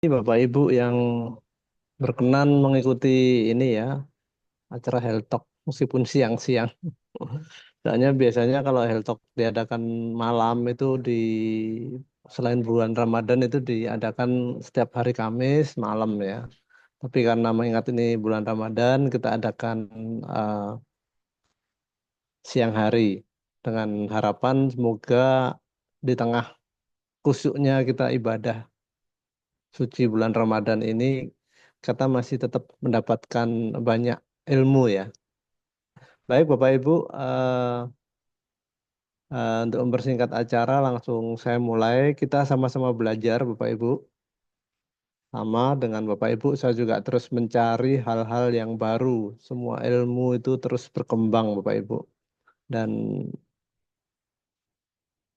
Bapak Ibu yang berkenan mengikuti ini ya, acara Health Talk meskipun siang-siang. Soalnya biasanya kalau Health Talk diadakan malam itu selain bulan Ramadan itu diadakan setiap hari Kamis malam ya. Tapi karena mengingat ini bulan Ramadan, kita adakan eh, siang hari dengan harapan semoga di tengah khusyuknya kita ibadah suci bulan Ramadan ini kita masih tetap mendapatkan banyak ilmu ya. Baik Bapak Ibu, untuk mempersingkat acara langsung saya mulai. Kita sama-sama belajar Bapak Ibu. Sama dengan Bapak Ibu, saya juga terus mencari hal-hal yang baru. Semua ilmu itu terus berkembang Bapak Ibu. Dan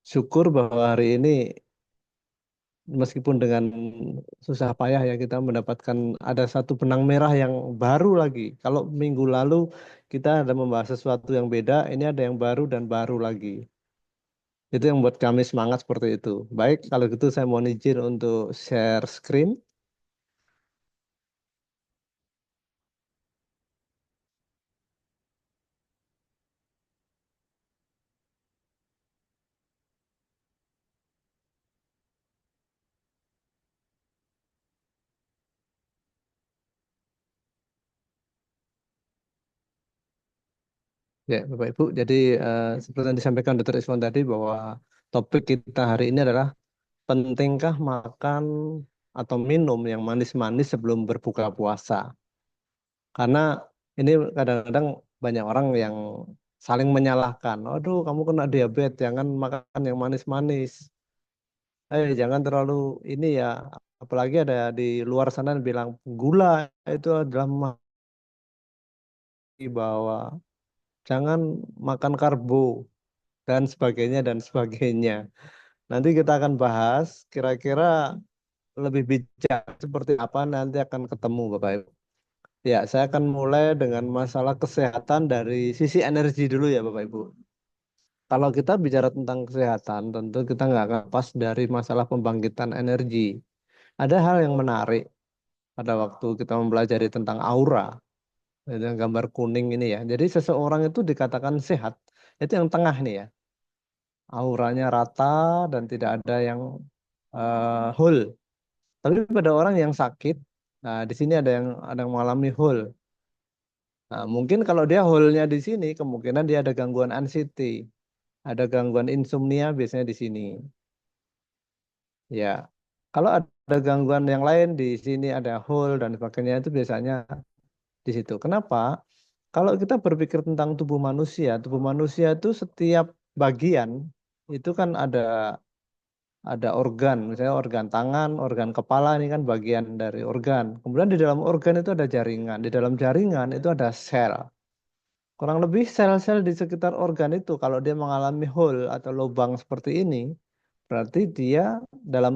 syukur bahwa hari ini meskipun dengan susah payah ya kita mendapatkan ada satu benang merah yang baru lagi. Kalau minggu lalu kita ada membahas sesuatu yang beda, ini ada yang baru dan baru lagi. Itu yang buat kami semangat seperti itu. Baik, kalau gitu saya mohon izin untuk share screen. Ya, Bapak Ibu. Jadi seperti yang disampaikan Dr. Iswan tadi bahwa topik kita hari ini adalah pentingkah makan atau minum yang manis-manis sebelum berbuka puasa. Karena ini kadang-kadang banyak orang yang saling menyalahkan. Aduh, kamu kena diabetes, jangan makan yang manis-manis. Jangan terlalu ini ya. Apalagi ada di luar sana yang bilang gula itu adalah bahwa jangan makan karbo dan sebagainya dan sebagainya. Nanti kita akan bahas kira-kira lebih bijak seperti apa nanti akan ketemu Bapak Ibu. Ya, saya akan mulai dengan masalah kesehatan dari sisi energi dulu ya Bapak Ibu. Kalau kita bicara tentang kesehatan, tentu kita nggak akan lepas dari masalah pembangkitan energi. Ada hal yang menarik pada waktu kita mempelajari tentang aura, dengan gambar kuning ini ya. Jadi seseorang itu dikatakan sehat, itu yang tengah nih ya. Auranya rata dan tidak ada yang whole. Tapi pada orang yang sakit, nah di sini ada yang mengalami whole. Nah, mungkin kalau dia whole-nya di sini, kemungkinan dia ada gangguan anxiety, ada gangguan insomnia biasanya di sini. Ya, kalau ada gangguan yang lain di sini ada whole dan sebagainya itu biasanya di situ. Kenapa? Kalau kita berpikir tentang tubuh manusia itu setiap bagian itu kan ada organ, misalnya organ tangan, organ kepala ini kan bagian dari organ. Kemudian di dalam organ itu ada jaringan, di dalam jaringan itu ada sel. Kurang lebih sel-sel di sekitar organ itu kalau dia mengalami hole atau lubang seperti ini, berarti dia dalam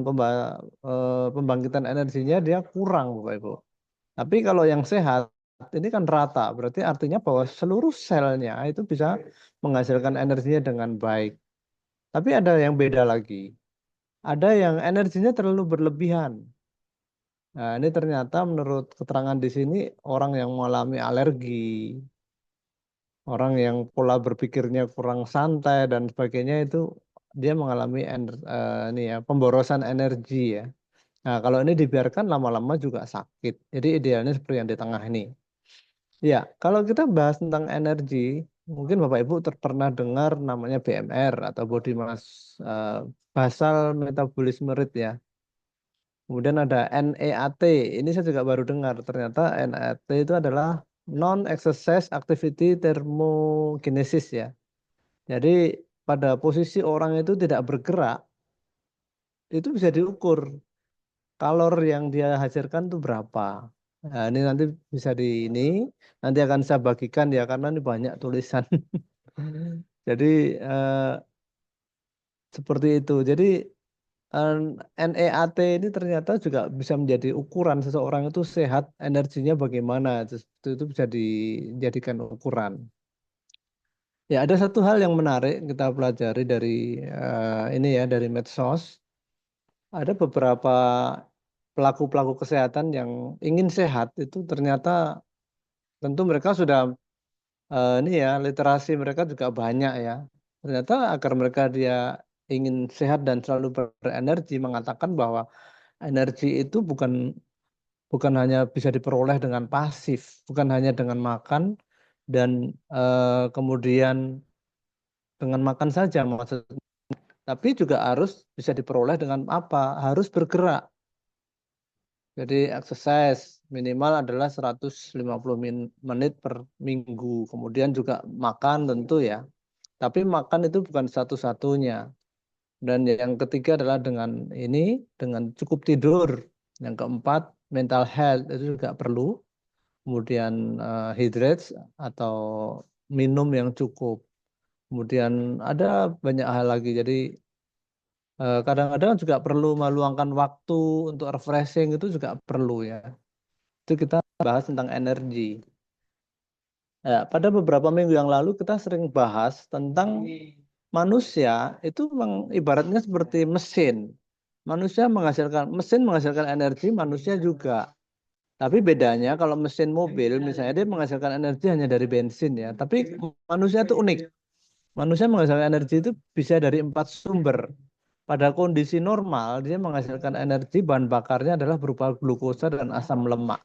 pembangkitan energinya dia kurang, Bapak Ibu. Tapi kalau yang sehat ini kan rata, berarti artinya bahwa seluruh selnya itu bisa menghasilkan energinya dengan baik. Tapi ada yang beda lagi. Ada yang energinya terlalu berlebihan. Nah, ini ternyata menurut keterangan di sini orang yang mengalami alergi, orang yang pola berpikirnya kurang santai dan sebagainya itu dia mengalami ini ya pemborosan energi ya. Nah, kalau ini dibiarkan lama-lama juga sakit. Jadi idealnya seperti yang di tengah ini. Ya, kalau kita bahas tentang energi, mungkin Bapak Ibu pernah dengar namanya BMR atau body mass eh, basal metabolisme rate ya. Kemudian ada NEAT. Ini saya juga baru dengar. Ternyata NEAT itu adalah non-exercise activity thermogenesis ya. Jadi pada posisi orang itu tidak bergerak, itu bisa diukur kalor yang dia hasilkan itu berapa. Nah, ini nanti bisa nanti akan saya bagikan ya karena ini banyak tulisan. Jadi seperti itu. Jadi eh, NEAT ini ternyata juga bisa menjadi ukuran seseorang itu sehat, energinya bagaimana. Itu bisa dijadikan ukuran. Ya, ada satu hal yang menarik kita pelajari dari ini ya dari medsos. Ada beberapa pelaku-pelaku kesehatan yang ingin sehat itu ternyata tentu mereka sudah ini ya literasi mereka juga banyak ya. Ternyata agar mereka dia ingin sehat dan selalu berenergi mengatakan bahwa energi itu bukan hanya bisa diperoleh dengan pasif, bukan hanya dengan makan dan kemudian dengan makan saja maksudnya, tapi juga harus bisa diperoleh dengan apa? Harus bergerak. Jadi exercise minimal adalah 150 menit per minggu. Kemudian juga makan tentu ya. Tapi makan itu bukan satu-satunya. Dan yang ketiga adalah dengan cukup tidur. Yang keempat, mental health itu juga perlu. Kemudian hydrates atau minum yang cukup. Kemudian ada banyak hal lagi. Jadi kadang-kadang juga perlu meluangkan waktu untuk refreshing itu juga perlu ya. Itu kita bahas tentang energi. Ya, pada beberapa minggu yang lalu kita sering bahas tentang manusia itu ibaratnya seperti mesin. Mesin menghasilkan energi, manusia juga. Tapi bedanya kalau mesin mobil misalnya dia menghasilkan energi hanya dari bensin ya. Tapi manusia itu unik. Manusia menghasilkan energi itu bisa dari 4 sumber. Pada kondisi normal dia menghasilkan energi bahan bakarnya adalah berupa glukosa dan asam lemak.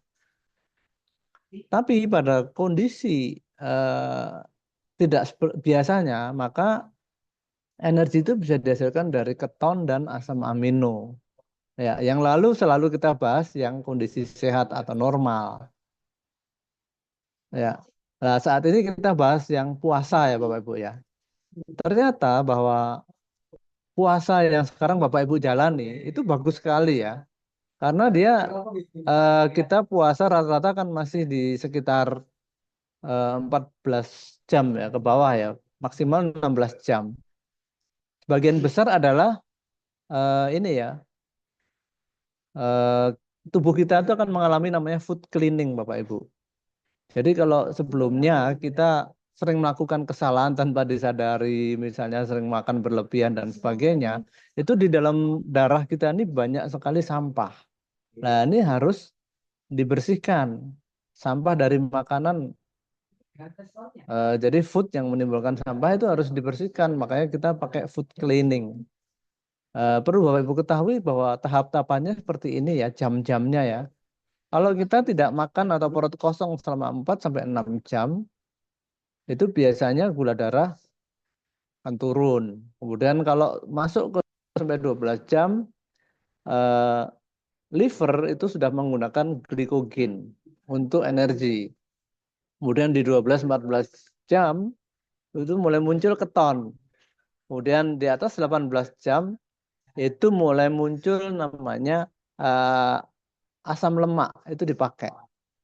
Tapi pada kondisi tidak biasanya, maka energi itu bisa dihasilkan dari keton dan asam amino. Ya, yang lalu selalu kita bahas yang kondisi sehat atau normal. Ya. Nah, saat ini kita bahas yang puasa ya Bapak Ibu ya. Ternyata bahwa puasa yang sekarang Bapak Ibu jalani itu bagus sekali ya. Karena dia kita puasa rata-rata kan masih di sekitar 14 jam ya ke bawah ya, maksimal 16 jam. Sebagian besar adalah ini ya, eh, tubuh kita itu akan mengalami namanya food cleaning, Bapak Ibu. Jadi kalau sebelumnya kita sering melakukan kesalahan tanpa disadari, misalnya sering makan berlebihan dan sebagainya, itu di dalam darah kita ini banyak sekali sampah. Nah, ini harus dibersihkan. Sampah dari makanan, jadi food yang menimbulkan sampah itu harus dibersihkan. Makanya kita pakai food cleaning. Perlu Bapak Ibu ketahui bahwa tahap-tahapannya seperti ini ya, jam-jamnya ya. Kalau kita tidak makan atau perut kosong selama 4 sampai 6 jam, itu biasanya gula darah akan turun. Kemudian kalau masuk ke sampai 12 jam, eh, liver itu sudah menggunakan glikogen untuk energi. Kemudian di 12-14 jam, itu mulai muncul keton. Kemudian di atas 18 jam, itu mulai muncul namanya asam lemak, itu dipakai.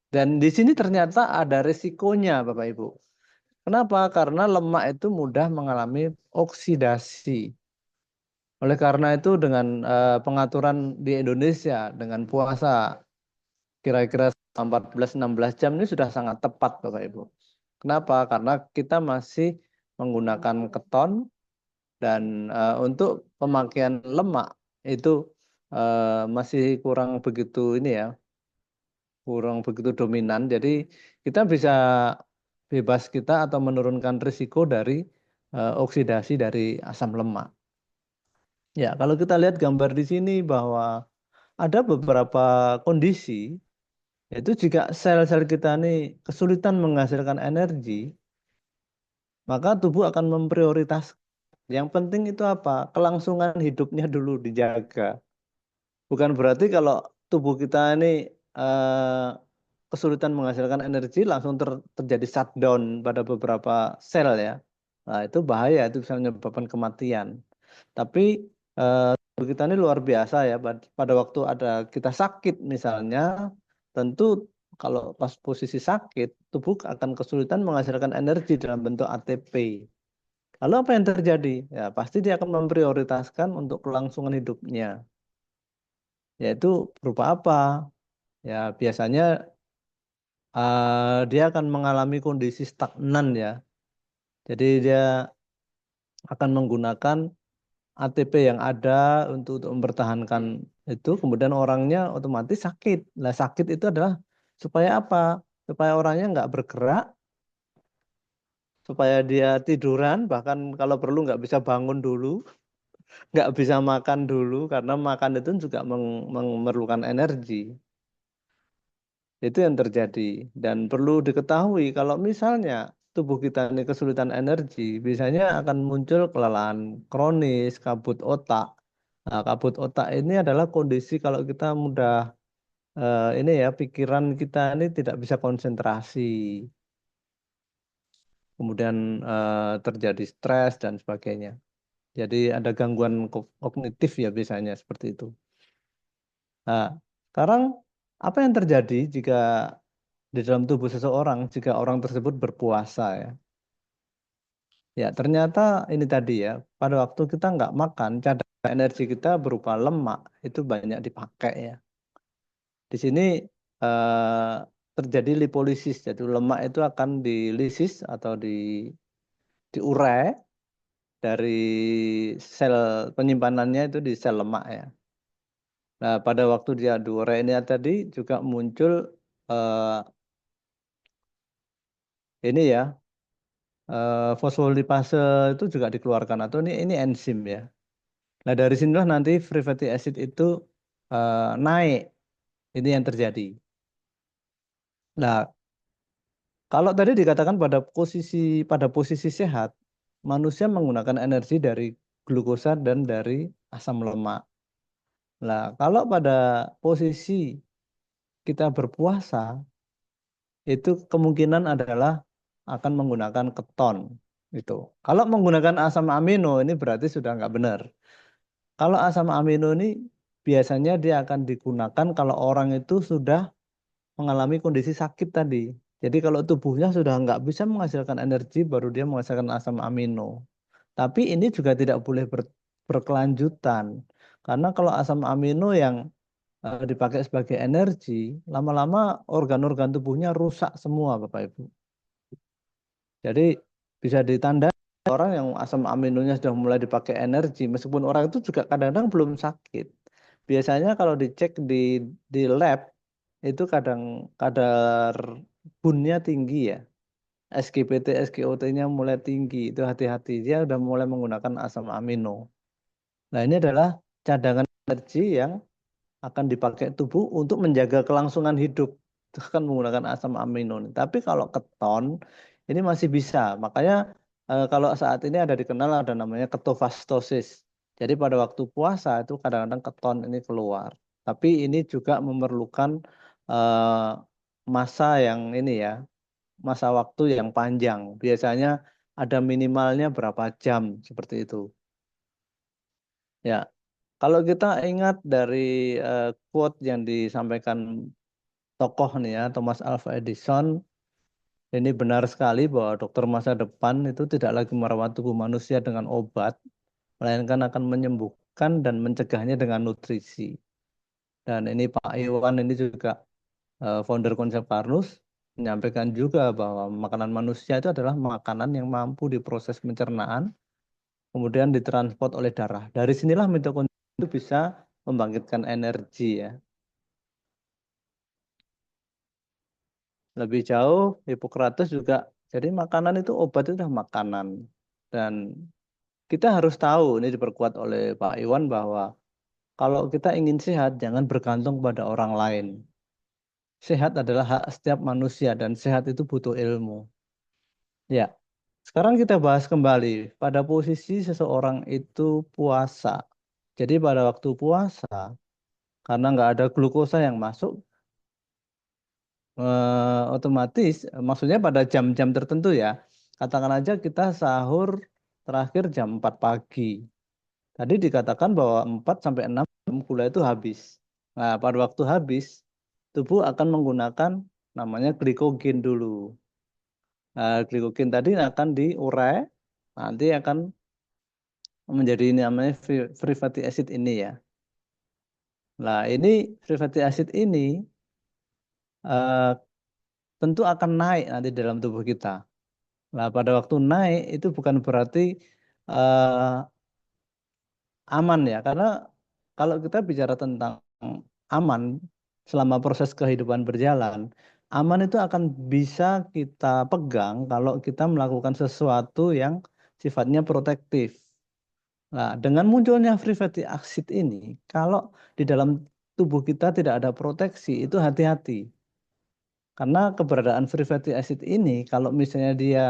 Dan di sini ternyata ada risikonya, Bapak Ibu. Kenapa? Karena lemak itu mudah mengalami oksidasi. Oleh karena itu dengan pengaturan di Indonesia dengan puasa kira-kira 14-16 jam ini sudah sangat tepat Bapak Ibu. Kenapa? Karena kita masih menggunakan keton dan untuk pemakaian lemak itu masih kurang begitu ini ya, kurang begitu dominan. Jadi kita bisa bebas kita atau menurunkan risiko dari oksidasi dari asam lemak. Ya, kalau kita lihat gambar di sini bahwa ada beberapa kondisi, yaitu jika sel-sel kita ini kesulitan menghasilkan energi, maka tubuh akan memprioritaskan. Yang penting itu apa? Kelangsungan hidupnya dulu dijaga. Bukan berarti kalau tubuh kita ini kesulitan menghasilkan energi langsung terjadi shutdown pada beberapa sel ya. Nah, itu bahaya, itu bisa menyebabkan kematian. Tapi tubuh kita ini luar biasa ya. Pada waktu ada kita sakit misalnya, tentu kalau pas posisi sakit, tubuh akan kesulitan menghasilkan energi dalam bentuk ATP. Lalu apa yang terjadi? Ya, pasti dia akan memprioritaskan untuk kelangsungan hidupnya. Yaitu berupa apa? Ya, biasanya dia akan mengalami kondisi stagnan ya. Jadi dia akan menggunakan ATP yang ada untuk mempertahankan Itu kemudian orangnya otomatis sakit. Nah, sakit itu adalah supaya apa? Supaya orangnya nggak bergerak, supaya dia tiduran, bahkan kalau perlu nggak bisa bangun dulu, nggak bisa makan dulu, karena makan itu juga memerlukan energi. Itu yang terjadi. Dan perlu diketahui kalau misalnya tubuh kita ini kesulitan energi, biasanya akan muncul kelelahan kronis, kabut otak. Nah, kabut otak ini adalah kondisi kalau kita mudah ini ya, pikiran kita ini tidak bisa konsentrasi, kemudian terjadi stres dan sebagainya. Jadi ada gangguan kognitif ya biasanya seperti itu. Nah, sekarang apa yang terjadi jika di dalam tubuh seseorang jika orang tersebut berpuasa ya? Ya, ternyata ini tadi ya, pada waktu kita nggak makan, cadangan energi kita berupa lemak itu banyak dipakai ya. Di sini eh, terjadi lipolisis, jadi lemak itu akan dilisis atau diurai dari sel penyimpanannya itu di sel lemak ya. Nah, pada waktu dia diurai ini tadi juga muncul eh, ini ya, fosfolipase itu juga dikeluarkan atau ini enzim ya. Nah, dari sinilah nanti free fatty acid itu naik. Ini yang terjadi. Nah, kalau tadi dikatakan pada posisi sehat, manusia menggunakan energi dari glukosa dan dari asam lemak. Nah, kalau pada posisi kita berpuasa, itu kemungkinan adalah akan menggunakan keton. Itu. Kalau menggunakan asam amino, ini berarti sudah nggak benar. Kalau asam amino ini biasanya dia akan digunakan kalau orang itu sudah mengalami kondisi sakit tadi. Jadi kalau tubuhnya sudah nggak bisa menghasilkan energi, baru dia menghasilkan asam amino. Tapi ini juga tidak boleh berkelanjutan. Karena kalau asam amino yang dipakai sebagai energi, lama-lama organ-organ tubuhnya rusak semua, Bapak Ibu. Jadi bisa ditanda orang yang asam aminonya sudah mulai dipakai energi, meskipun orang itu juga kadang-kadang belum sakit. Biasanya kalau dicek di lab itu kadang kadar bunnya tinggi ya. SGPT, SGOT-nya mulai tinggi. Itu hati-hati dia udah mulai menggunakan asam amino. Nah, ini adalah cadangan energi yang akan dipakai tubuh untuk menjaga kelangsungan hidup. Itu akan menggunakan asam amino. Tapi kalau keton ini masih bisa. Makanya kalau saat ini ada dikenal ada namanya ketofastosis. Jadi pada waktu puasa itu kadang-kadang keton ini keluar. Tapi ini juga memerlukan eh, masa yang ini ya, masa waktu yang panjang. Biasanya ada minimalnya berapa jam seperti itu. Ya, kalau kita ingat dari quote yang disampaikan tokoh nih ya, Thomas Alva Edison, ini benar sekali bahwa dokter masa depan itu tidak lagi merawat tubuh manusia dengan obat, melainkan akan menyembuhkan dan mencegahnya dengan nutrisi. Dan ini Pak Iwan ini juga founder konsep Karnus menyampaikan juga bahwa makanan manusia itu adalah makanan yang mampu diproses pencernaan, kemudian ditransport oleh darah. Dari sinilah mitokondria itu bisa membangkitkan energi ya. Lebih jauh, Hippocrates juga, jadi makanan itu obat itu adalah makanan. Dan kita harus tahu, ini diperkuat oleh Pak Iwan bahwa kalau kita ingin sehat, jangan bergantung pada orang lain. Sehat adalah hak setiap manusia dan sehat itu butuh ilmu. Ya, sekarang kita bahas kembali pada posisi seseorang itu puasa. Jadi pada waktu puasa, karena nggak ada glukosa yang masuk, otomatis maksudnya pada jam-jam tertentu ya. Katakan aja kita sahur terakhir jam 4 pagi. Tadi dikatakan bahwa 4 sampai 6 jam gula itu habis. Nah, pada waktu habis, tubuh akan menggunakan namanya glikogen dulu. Nah, glikogen tadi akan diurai, nanti akan menjadi ini namanya free fatty acid ini ya. Nah, ini free fatty acid ini eh, tentu akan naik nanti dalam tubuh kita. Nah, pada waktu naik itu bukan berarti eh, aman ya, karena kalau kita bicara tentang aman selama proses kehidupan berjalan, aman itu akan bisa kita pegang kalau kita melakukan sesuatu yang sifatnya protektif. Nah, dengan munculnya free fatty acid ini, kalau di dalam tubuh kita tidak ada proteksi, itu hati-hati. Karena keberadaan free fatty acid ini, kalau misalnya dia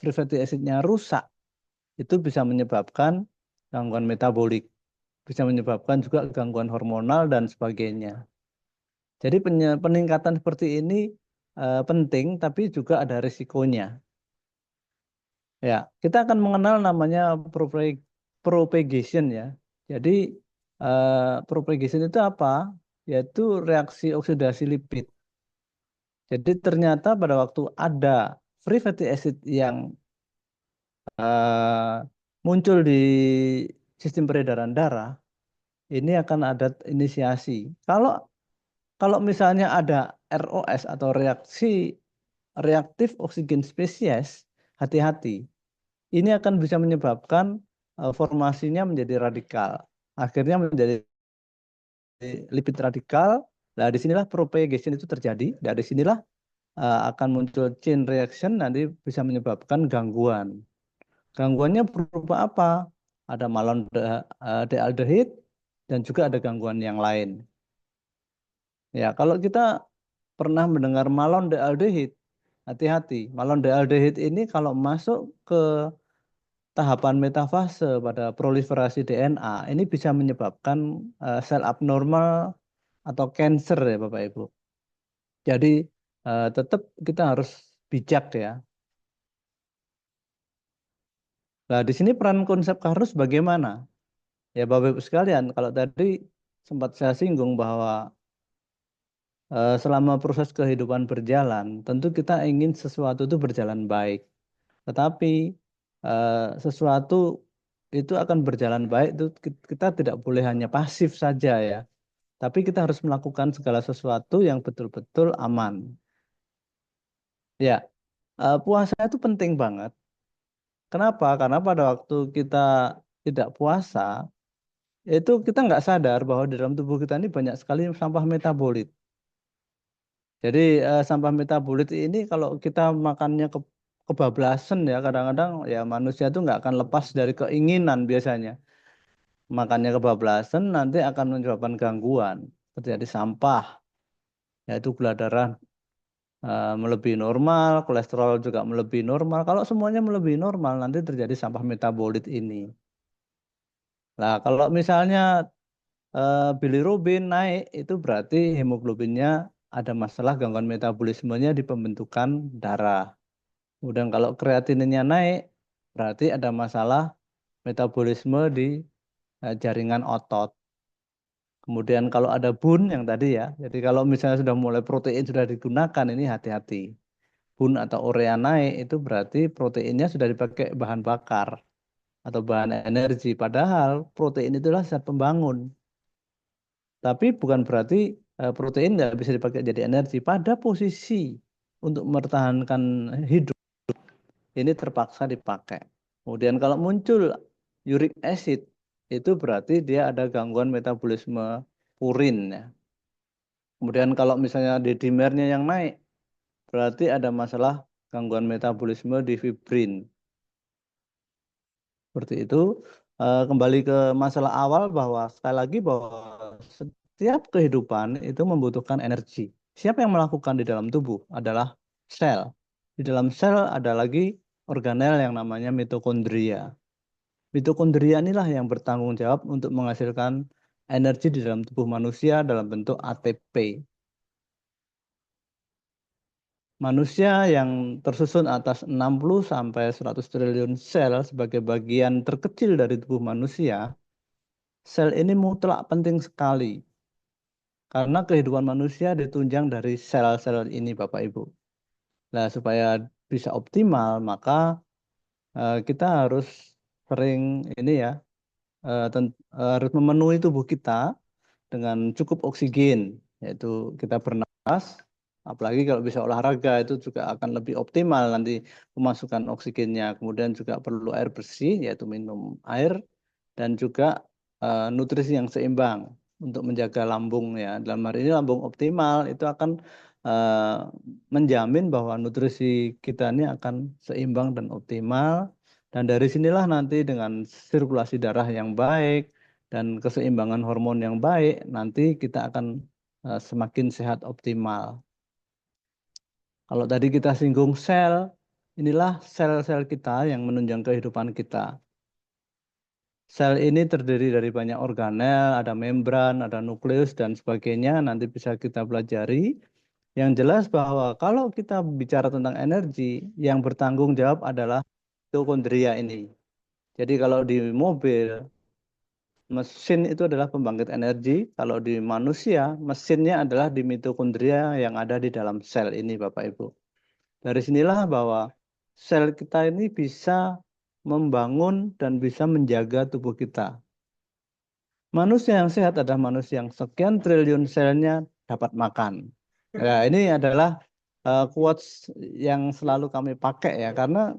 free fatty acidnya rusak, itu bisa menyebabkan gangguan metabolik, bisa menyebabkan juga gangguan hormonal dan sebagainya. Jadi peningkatan seperti ini penting, tapi juga ada risikonya. Ya, kita akan mengenal namanya propagation ya. Jadi propagation itu apa? Yaitu reaksi oksidasi lipid. Jadi ternyata pada waktu ada free fatty acid yang eh, muncul di sistem peredaran darah, ini akan ada inisiasi. Kalau kalau misalnya ada ROS atau reaktif oksigen spesies, hati-hati. Ini akan bisa menyebabkan formasinya menjadi radikal. Akhirnya menjadi lipid radikal. Nah, disinilah propagation itu terjadi. Dari sinilah akan muncul chain reaction, nanti bisa menyebabkan gangguan. Gangguannya berupa apa? Ada malondialdehyde dan juga ada gangguan yang lain. Ya, kalau kita pernah mendengar malondialdehyde, hati-hati. Malondialdehyde ini kalau masuk ke tahapan metafase pada proliferasi DNA, ini bisa menyebabkan sel abnormal atau cancer ya Bapak Ibu. Jadi tetap kita harus bijak ya. Nah, di sini peran konsep Karus bagaimana? Ya Bapak Ibu sekalian, kalau tadi sempat saya singgung bahwa selama proses kehidupan berjalan, tentu kita ingin sesuatu itu berjalan baik. Tetapi sesuatu itu akan berjalan baik itu kita tidak boleh hanya pasif saja ya. Tapi kita harus melakukan segala sesuatu yang betul-betul aman. Ya, puasa itu penting banget. Kenapa? Karena pada waktu kita tidak puasa, itu kita nggak sadar bahwa di dalam tubuh kita ini banyak sekali sampah metabolit. Jadi sampah metabolit ini kalau kita makannya kebablasan ya kadang-kadang ya manusia itu nggak akan lepas dari keinginan biasanya. Makannya kebablasan nanti akan menyebabkan gangguan. Terjadi sampah, yaitu gula darah melebihi normal, kolesterol juga melebihi normal. Kalau semuanya melebihi normal nanti terjadi sampah metabolit ini. Nah, kalau misalnya bilirubin naik itu berarti hemoglobinnya ada masalah gangguan metabolismenya di pembentukan darah. Kemudian kalau kreatininnya naik, berarti ada masalah metabolisme di jaringan otot. Kemudian kalau ada bun yang tadi ya, jadi kalau misalnya sudah mulai protein sudah digunakan, ini hati-hati. Bun atau urea naik itu berarti proteinnya sudah dipakai bahan bakar atau bahan energi. Padahal protein itulah zat pembangun. Tapi bukan berarti protein nggak bisa dipakai jadi energi. Pada posisi untuk mempertahankan hidup, ini terpaksa dipakai. Kemudian kalau muncul uric acid, itu berarti dia ada gangguan metabolisme purin ya. Kemudian kalau misalnya D-dimernya yang naik, berarti ada masalah gangguan metabolisme di fibrin. Seperti itu. Kembali ke masalah awal bahwa sekali lagi bahwa setiap kehidupan itu membutuhkan energi. Siapa yang melakukan di dalam tubuh adalah sel. Di dalam sel ada lagi organel yang namanya mitokondria. Mitokondria inilah yang bertanggung jawab untuk menghasilkan energi di dalam tubuh manusia dalam bentuk ATP. Manusia yang tersusun atas 60 sampai 100 triliun sel sebagai bagian terkecil dari tubuh manusia, sel ini mutlak penting sekali karena kehidupan manusia ditunjang dari sel-sel ini Bapak Ibu. Nah, supaya bisa optimal, maka kita harus sering ini ya, harus memenuhi tubuh kita dengan cukup oksigen, yaitu kita bernapas, apalagi kalau bisa olahraga itu juga akan lebih optimal nanti pemasukan oksigennya. Kemudian juga perlu air bersih, yaitu minum air, dan juga nutrisi yang seimbang untuk menjaga lambung ya. Dalam hari ini lambung optimal itu akan eh, menjamin bahwa nutrisi kita ini akan seimbang dan optimal. Dan dari sinilah nanti dengan sirkulasi darah yang baik dan keseimbangan hormon yang baik, nanti kita akan semakin sehat optimal. Kalau tadi kita singgung sel, inilah sel-sel kita yang menunjang kehidupan kita. Sel ini terdiri dari banyak organel, ada membran, ada nukleus, dan sebagainya. Nanti bisa kita pelajari. Yang jelas bahwa kalau kita bicara tentang energi, yang bertanggung jawab adalah mitokondria ini. Jadi kalau di mobil, mesin itu adalah pembangkit energi. Kalau di manusia, mesinnya adalah di mitokondria yang ada di dalam sel ini, Bapak Ibu. Dari sinilah bahwa sel kita ini bisa membangun dan bisa menjaga tubuh kita. Manusia yang sehat adalah manusia yang sekian triliun selnya dapat makan. Ya, ini adalah quotes yang selalu kami pakai ya, karena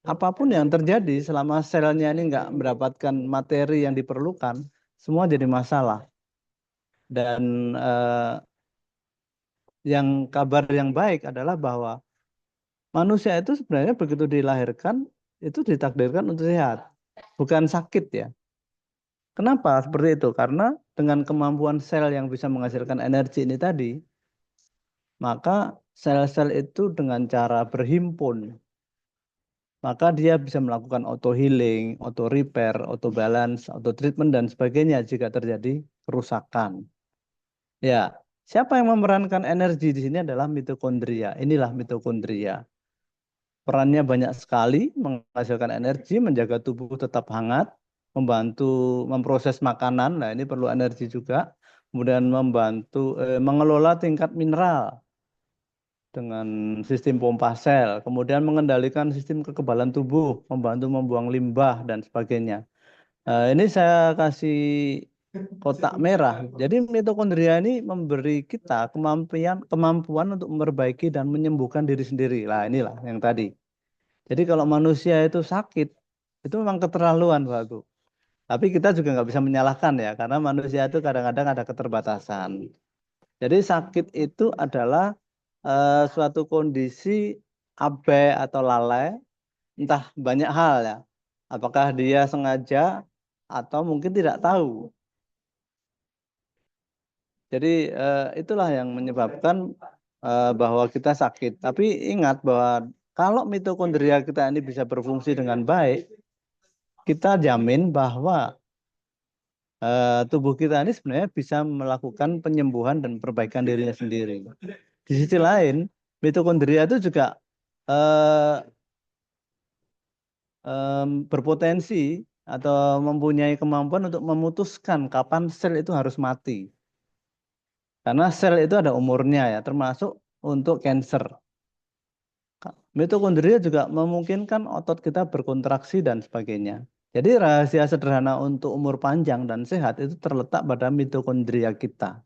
apapun yang terjadi selama selnya ini nggak mendapatkan materi yang diperlukan, semua jadi masalah. Dan yang kabar yang baik adalah bahwa manusia itu sebenarnya begitu dilahirkan itu ditakdirkan untuk sehat, bukan sakit ya. Kenapa seperti itu? Karena dengan kemampuan sel yang bisa menghasilkan energi ini tadi, maka sel-sel itu dengan cara berhimpun, maka dia bisa melakukan auto healing, auto repair, auto balance, auto treatment dan sebagainya jika terjadi kerusakan. Ya, siapa yang memerankan energi di sini adalah mitokondria. Inilah mitokondria. Perannya banyak sekali, menghasilkan energi, menjaga tubuh tetap hangat, membantu memproses makanan. Nah, ini perlu energi juga. Kemudian membantu mengelola tingkat mineral dengan sistem pompa sel, kemudian mengendalikan sistem kekebalan tubuh, membantu membuang limbah dan sebagainya. Ini saya kasih kotak merah. Jadi mitokondria ini memberi kita kemampuan untuk memperbaiki dan menyembuhkan diri sendiri. Lah inilah yang tadi. Jadi kalau manusia itu sakit, itu memang keterlaluan, Pak Agu. Tapi kita juga nggak bisa menyalahkan ya, karena manusia itu kadang-kadang ada keterbatasan. Jadi sakit itu adalah suatu kondisi abai atau lalai, entah banyak hal ya. Apakah dia sengaja atau mungkin tidak tahu. Jadi itulah yang menyebabkan bahwa kita sakit. Tapi ingat bahwa kalau mitokondria kita ini bisa berfungsi dengan baik, kita jamin bahwa tubuh kita ini sebenarnya bisa melakukan penyembuhan dan perbaikan dirinya sendiri. Di sisi lain, mitokondria itu juga eh, berpotensi atau mempunyai kemampuan untuk memutuskan kapan sel itu harus mati. Karena sel itu ada umurnya ya, termasuk untuk cancer. Mitokondria juga memungkinkan otot kita berkontraksi dan sebagainya. Jadi rahasia sederhana untuk umur panjang dan sehat itu terletak pada mitokondria kita.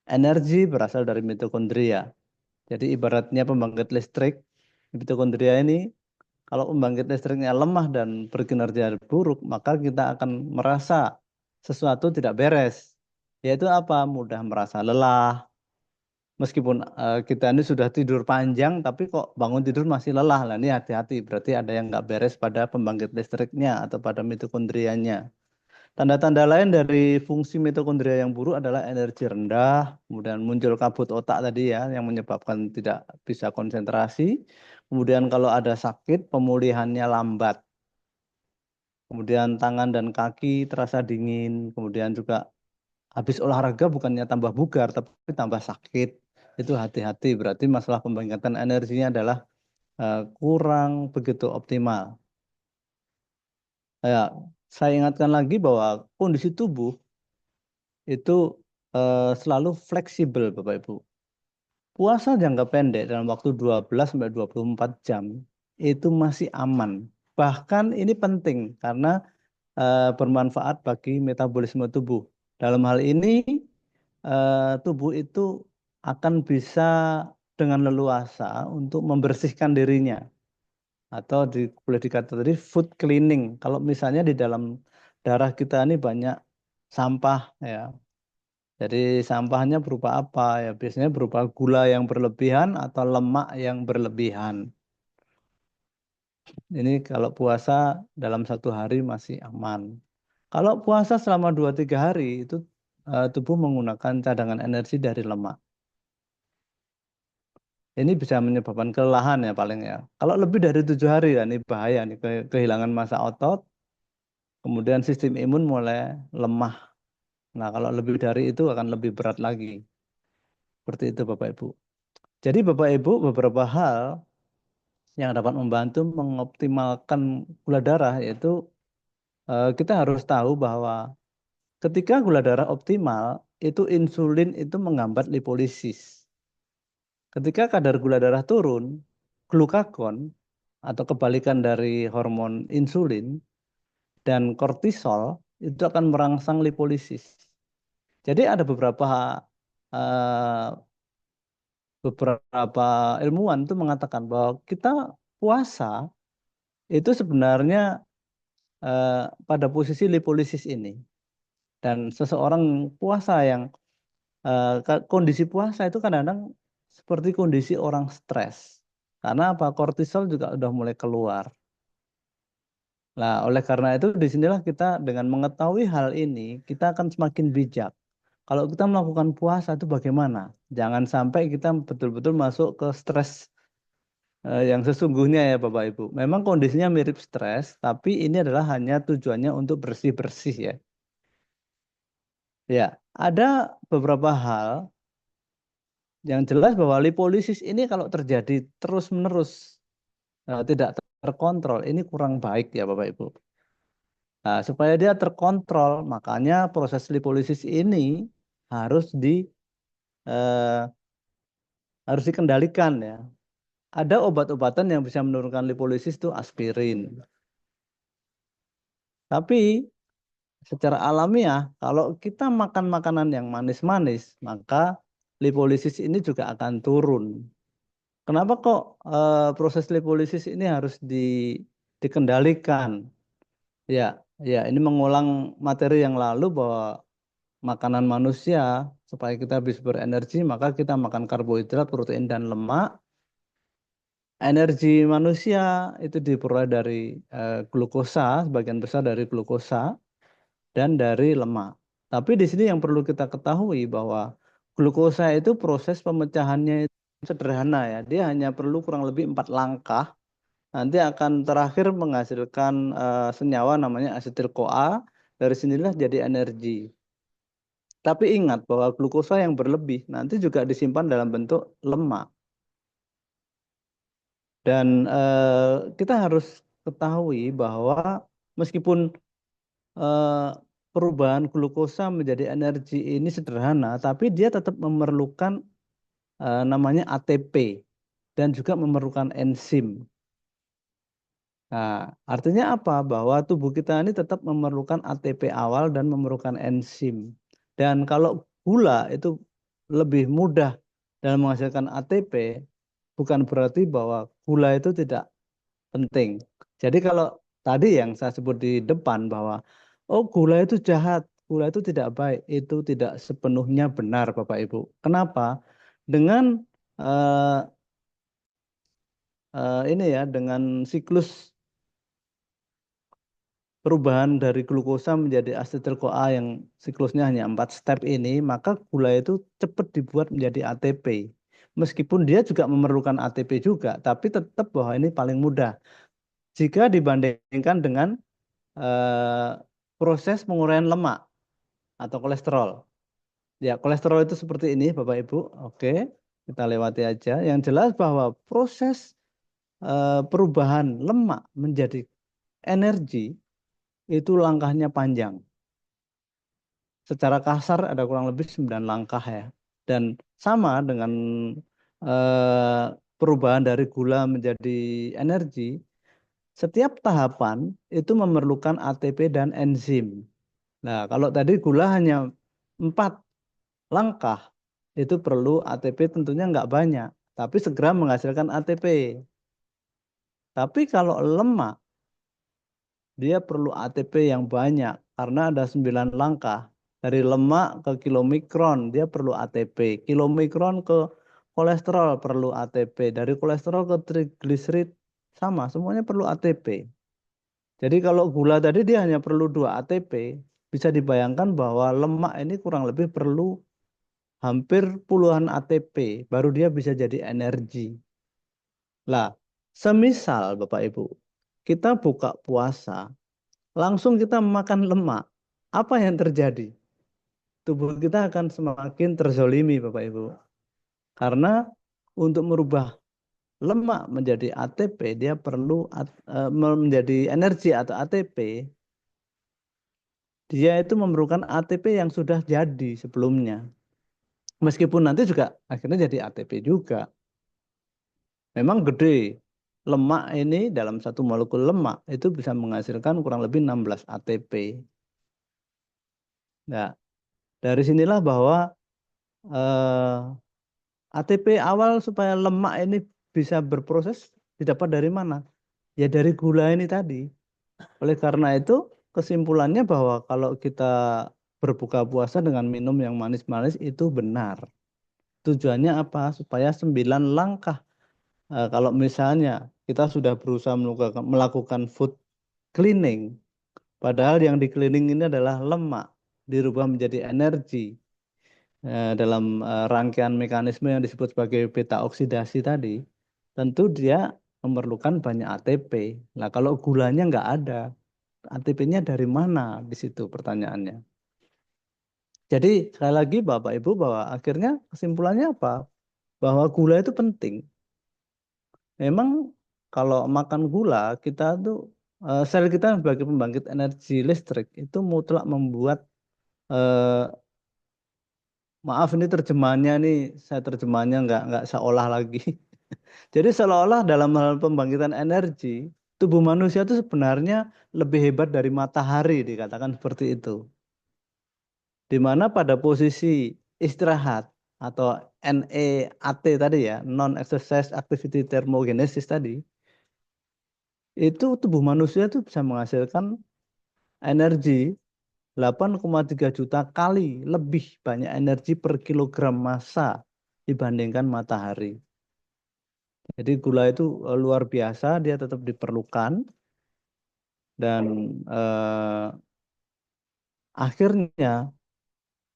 Energi berasal dari mitokondria. Jadi ibaratnya pembangkit listrik, mitokondria ini kalau pembangkit listriknya lemah dan berkinerja buruk, maka kita akan merasa sesuatu tidak beres. Yaitu apa? Mudah merasa lelah. Meskipun kita ini sudah tidur panjang, tapi kok bangun tidur masih lelah. Lah ini hati-hati, berarti ada yang nggak beres pada pembangkit listriknya atau pada mitokondrianya. Tanda-tanda lain dari fungsi mitokondria yang buruk adalah energi rendah, kemudian muncul kabut otak tadi ya, yang menyebabkan tidak bisa konsentrasi. Kemudian kalau ada sakit, pemulihannya lambat. Kemudian tangan dan kaki terasa dingin. Kemudian juga habis olahraga bukannya tambah bugar, tapi tambah sakit. Itu hati-hati, berarti masalah pembangkitan energinya adalah kurang begitu optimal. Ya, saya ingatkan lagi bahwa kondisi tubuh itu selalu fleksibel, Bapak Ibu. Puasa jangka pendek dalam waktu 12 sampai 24 jam itu masih aman. Bahkan ini penting karena bermanfaat bagi metabolisme tubuh. Dalam hal ini tubuh itu akan bisa dengan leluasa untuk membersihkan dirinya atau boleh dikatakan tadi food cleaning. Kalau misalnya di dalam darah kita ini banyak sampah ya. Jadi sampahnya berupa apa ya? Biasanya berupa gula yang berlebihan atau lemak yang berlebihan. Ini kalau puasa dalam 1 hari masih aman. Kalau puasa selama 2-3 hari itu tubuh menggunakan cadangan energi dari lemak. Ini bisa menyebabkan kelelahan ya paling ya. Kalau lebih dari 7 hari ya ini bahaya nih kehilangan massa otot, kemudian sistem imun mulai lemah. Nah kalau lebih dari itu akan lebih berat lagi. Seperti itu Bapak Ibu. Jadi Bapak Ibu beberapa hal yang dapat membantu mengoptimalkan gula darah yaitu kita harus tahu bahwa ketika gula darah optimal itu insulin itu menghambat lipolisis. Ketika kadar gula darah turun, glukagon atau kebalikan dari hormon insulin dan kortisol itu akan merangsang lipolisis. Jadi ada eh, beberapa ilmuwan itu mengatakan bahwa kita puasa itu sebenarnya eh, pada posisi lipolisis ini dan seseorang puasa yang kondisi puasa itu kadang-kadang seperti kondisi orang stres karena apa kortisol juga udah mulai keluar. Nah, oleh karena itu disinilah kita dengan mengetahui hal ini kita akan semakin bijak. Kalau kita melakukan puasa itu bagaimana? Jangan sampai kita betul-betul masuk ke stres yang sesungguhnya ya Bapak Ibu. Memang kondisinya mirip stres, tapi ini adalah hanya tujuannya untuk bersih-bersih ya. Ya, ada beberapa hal yang jelas bahwa lipolisis ini kalau terjadi terus-menerus tidak terkontrol, ini kurang baik ya Bapak Ibu. Nah, supaya dia terkontrol, makanya proses lipolisis ini harus eh, harus dikendalikan ya. Ada obat-obatan yang bisa menurunkan lipolisis itu aspirin. Tapi secara alamiah, kalau kita makan makanan yang manis-manis, maka lipolisis ini juga akan turun. Kenapa kok proses lipolisis ini harus dikendalikan? Ya, ya, ini mengulang materi yang lalu bahwa makanan manusia supaya kita bisa berenergi, maka kita makan karbohidrat, protein, dan lemak. Energi manusia itu diperoleh dari glukosa, sebagian besar dari glukosa dan dari lemak. Tapi di sini yang perlu kita ketahui bahwa glukosa itu proses pemecahannya itu sederhana ya. Dia hanya perlu kurang lebih 4 langkah. Nanti akan terakhir menghasilkan senyawa namanya asetil-CoA. Dari sinilah jadi energi. Tapi ingat bahwa glukosa yang berlebih nanti juga disimpan dalam bentuk lemak. Dan kita harus ketahui bahwa meskipun eh, perubahan glukosa menjadi energi ini sederhana, tapi dia tetap memerlukan namanya ATP dan juga memerlukan enzim. Nah, artinya apa? Bahwa tubuh kita ini tetap memerlukan ATP awal dan memerlukan enzim. Dan kalau gula itu lebih mudah dalam menghasilkan ATP, bukan berarti bahwa gula itu tidak penting. Jadi kalau tadi yang saya sebut di depan bahwa oh gula itu jahat, gula itu tidak baik, itu tidak sepenuhnya benar Bapak Ibu. Kenapa? Dengan eh, ini ya, dengan siklus perubahan dari glukosa menjadi asetil-CoA yang siklusnya hanya 4 step ini, maka gula itu cepat dibuat menjadi ATP. Meskipun dia juga memerlukan ATP juga, tapi tetap bahwa ini paling mudah jika dibandingkan dengan eh, proses penguraian lemak atau kolesterol. Ya, kolesterol itu seperti ini, Bapak Ibu. Oke, kita lewati aja. Yang jelas bahwa proses perubahan lemak menjadi energi itu langkahnya panjang. Secara kasar ada kurang lebih 9 langkah ya. Dan sama dengan perubahan dari gula menjadi energi, setiap tahapan itu memerlukan ATP dan enzim. Nah, kalau tadi gula hanya 4 langkah, itu perlu ATP tentunya nggak banyak, tapi segera menghasilkan ATP. Tapi kalau lemak, dia perlu ATP yang banyak karena ada 9 langkah. Dari lemak ke kilomikron dia perlu ATP. Kilomikron ke kolesterol perlu ATP. Dari kolesterol ke trigliserid sama, semuanya perlu ATP. Jadi kalau gula tadi dia hanya perlu 2 ATP, bisa dibayangkan bahwa lemak ini kurang lebih perlu hampir puluhan ATP, baru dia bisa jadi energi. Lah, semisal Bapak Ibu, kita buka puasa, langsung kita makan lemak, apa yang terjadi? Tubuh kita akan semakin terzolimi Bapak Ibu. Karena untuk merubah lemak menjadi ATP, dia perlu menjadi energi atau ATP, dia itu memerlukan ATP yang sudah jadi sebelumnya. Meskipun nanti juga akhirnya jadi ATP juga. Memang gede. Lemak ini dalam satu molekul lemak itu bisa menghasilkan kurang lebih 16 ATP. Nah, dari sinilah bahwa eh, ATP awal supaya lemak ini bisa berproses didapat dari mana? Ya dari gula ini tadi. Oleh karena itu, kesimpulannya bahwa kalau kita berbuka puasa dengan minum yang manis-manis itu benar. Tujuannya apa? Supaya 9 langkah. Kalau misalnya kita sudah berusaha melakukan food cleaning, padahal yang di cleaning ini adalah lemak, dirubah menjadi energi dalam rangkaian mekanisme yang disebut sebagai beta oksidasi tadi, tentu dia memerlukan banyak ATP. Nah, kalau gulanya nggak ada, ATP-nya dari mana di situ pertanyaannya. Jadi sekali lagi Bapak Ibu bahwa akhirnya kesimpulannya apa? Bahwa gula itu penting. Memang kalau makan gula kita tuh sel kita sebagai pembangkit energi listrik itu mutlak membuat eh, maaf ini terjemahannya nih saya terjemahannya nggak seolah lagi. Jadi seolah-olah dalam hal pembangkitan energi tubuh manusia itu sebenarnya lebih hebat dari matahari dikatakan seperti itu. Di mana pada posisi istirahat atau NEAT tadi ya, non exercise activity thermogenesis tadi, itu tubuh manusia itu bisa menghasilkan energi 8,3 juta kali lebih banyak energi per kilogram massa dibandingkan matahari. Jadi gula itu luar biasa, dia tetap diperlukan dan akhirnya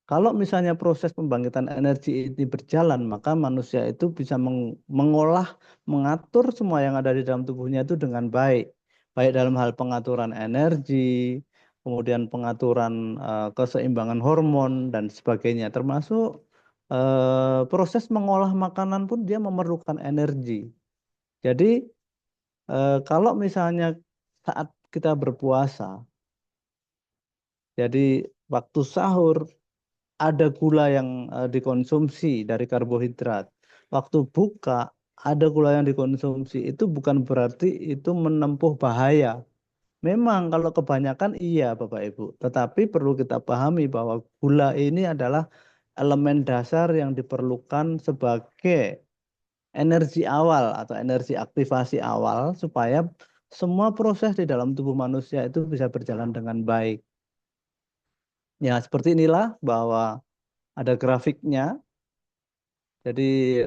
kalau misalnya proses pembangkitan energi ini berjalan, maka manusia itu bisa mengolah, mengatur semua yang ada di dalam tubuhnya itu dengan baik. Baik dalam hal pengaturan energi, kemudian pengaturan keseimbangan hormon, dan sebagainya. Termasuk proses mengolah makanan pun dia memerlukan energi. Jadi kalau misalnya saat kita berpuasa, jadi waktu sahur, ada gula yang dikonsumsi dari karbohidrat. Waktu buka ada gula yang dikonsumsi. Itu bukan berarti itu menempuh bahaya. Memang kalau kebanyakan iya Bapak Ibu. Tetapi perlu kita pahami bahwa gula ini adalah elemen dasar yang diperlukan sebagai energi awal atau energi aktivasi awal supaya semua proses di dalam tubuh manusia itu bisa berjalan dengan baik. Ya, seperti inilah bahwa ada grafiknya. Jadi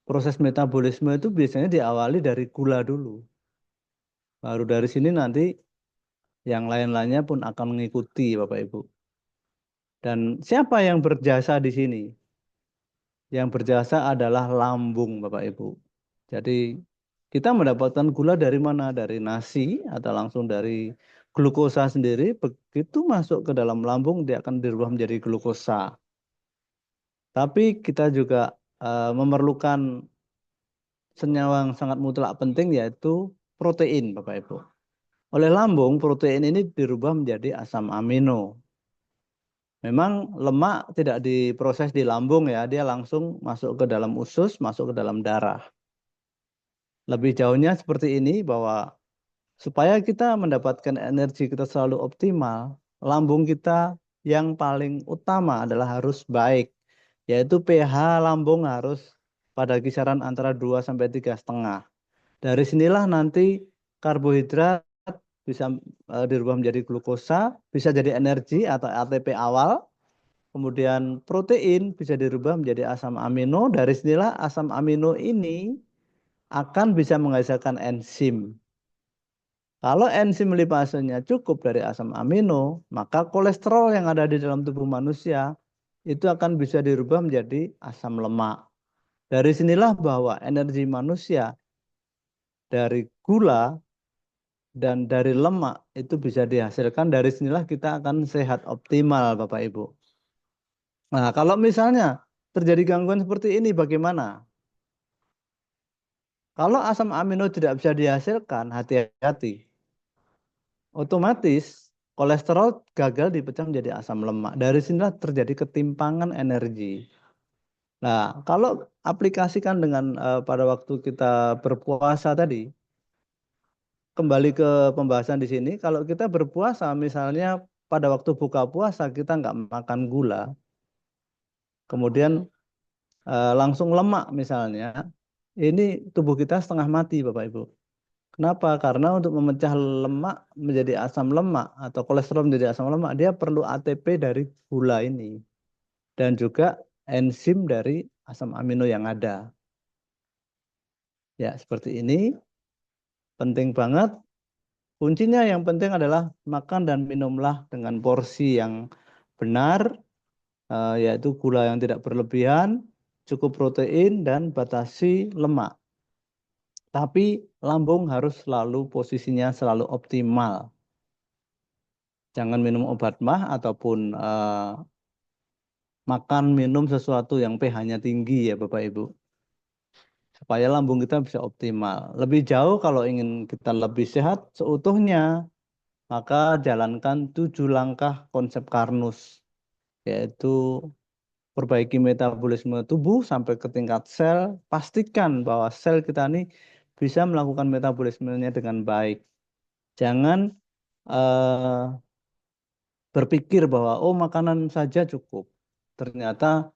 proses metabolisme itu biasanya diawali dari gula dulu. Baru dari sini nanti yang lain-lainnya pun akan mengikuti Bapak Ibu. Dan siapa yang berjasa di sini? Yang berjasa adalah lambung Bapak Ibu. Jadi kita mendapatkan gula dari mana? Dari nasi atau langsung dari glukosa sendiri. Begitu masuk ke dalam lambung dia akan dirubah menjadi glukosa. Tapi kita juga memerlukan senyawa yang sangat mutlak penting yaitu protein, Bapak Ibu. Oleh lambung, protein ini dirubah menjadi asam amino. Memang lemak tidak diproses di lambung ya, dia langsung masuk ke dalam usus, masuk ke dalam darah. Lebih jauhnya seperti ini bahwa supaya kita mendapatkan energi kita selalu optimal, lambung kita yang paling utama adalah harus baik, yaitu pH lambung harus pada kisaran antara 2 sampai 3,5. Dari sinilah nanti karbohidrat bisa dirubah menjadi glukosa, bisa jadi energi atau ATP awal. Kemudian protein bisa dirubah menjadi asam amino. Dari sinilah asam amino ini akan bisa menghasilkan enzim. Kalau enzim lipasenya cukup dari asam amino, maka kolesterol yang ada di dalam tubuh manusia itu akan bisa dirubah menjadi asam lemak. Dari sinilah bahwa energi manusia dari gula dan dari lemak itu bisa dihasilkan. Dari sinilah kita akan sehat optimal, Bapak Ibu. Nah, kalau misalnya terjadi gangguan seperti ini, bagaimana? Kalau asam amino tidak bisa dihasilkan, hati-hati. Otomatis kolesterol gagal dipecah menjadi asam lemak. Dari sinilah terjadi ketimpangan energi. Nah, kalau aplikasikan dengan pada waktu kita berpuasa tadi, kembali ke pembahasan di sini, kalau kita berpuasa, misalnya pada waktu buka puasa kita nggak makan gula, kemudian langsung lemak misalnya, ini tubuh kita setengah mati, Bapak Ibu. Kenapa? Karena untuk memecah lemak menjadi asam lemak atau kolesterol menjadi asam lemak, dia perlu ATP dari gula ini dan juga enzim dari asam amino yang ada. Ya, seperti ini penting banget. Kuncinya yang penting adalah makan dan minumlah dengan porsi yang benar, yaitu gula yang tidak berlebihan, cukup protein, dan batasi lemak. Tapi lambung harus selalu posisinya selalu optimal. Jangan minum obat mah ataupun makan minum sesuatu yang pH-nya tinggi ya Bapak Ibu. Supaya lambung kita bisa optimal. Lebih jauh kalau ingin kita lebih sehat seutuhnya, maka jalankan 7 langkah konsep Karnus, yaitu perbaiki metabolisme tubuh sampai ke tingkat sel, pastikan bahwa sel kita ini bisa melakukan metabolismenya dengan baik. Jangan eh, berpikir bahwa oh makanan saja cukup. Ternyata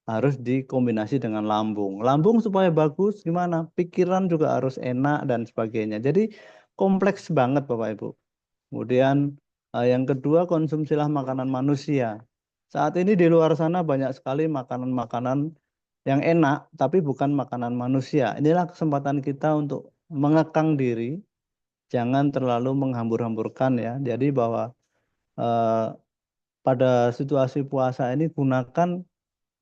harus dikombinasi dengan lambung. Lambung supaya bagus gimana? Pikiran juga harus enak dan sebagainya. Jadi kompleks banget Bapak Ibu. Kemudian yang kedua, konsumsilah makanan manusia. Saat ini di luar sana banyak sekali makanan-makanan yang enak, tapi bukan makanan manusia. Inilah kesempatan kita untuk mengekang diri, jangan terlalu menghambur-hamburkan ya. Jadi bahwa eh, pada situasi puasa ini gunakan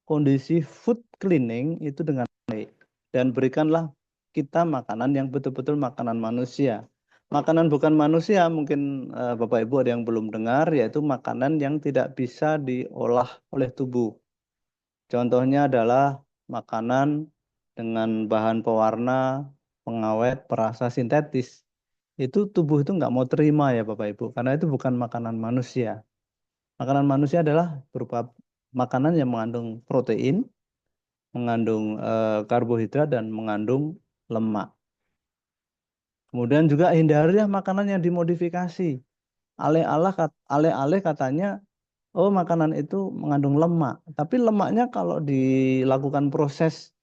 kondisi food cleaning itu dengan baik. Dan berikanlah kita makanan yang betul-betul makanan manusia. Makanan bukan manusia, mungkin Bapak Ibu ada yang belum dengar, yaitu makanan yang tidak bisa diolah oleh tubuh. Contohnya adalah makanan dengan bahan pewarna, pengawet, perasa sintetis. Itu tubuh itu nggak mau terima ya Bapak Ibu, karena itu bukan makanan manusia. Makanan manusia adalah berupa makanan yang mengandung protein, mengandung karbohidrat, dan mengandung lemak. Kemudian juga hindarilah makanan yang dimodifikasi. Aleh-aleh katanya, oh makanan itu mengandung lemak. Tapi lemaknya kalau dilakukan proses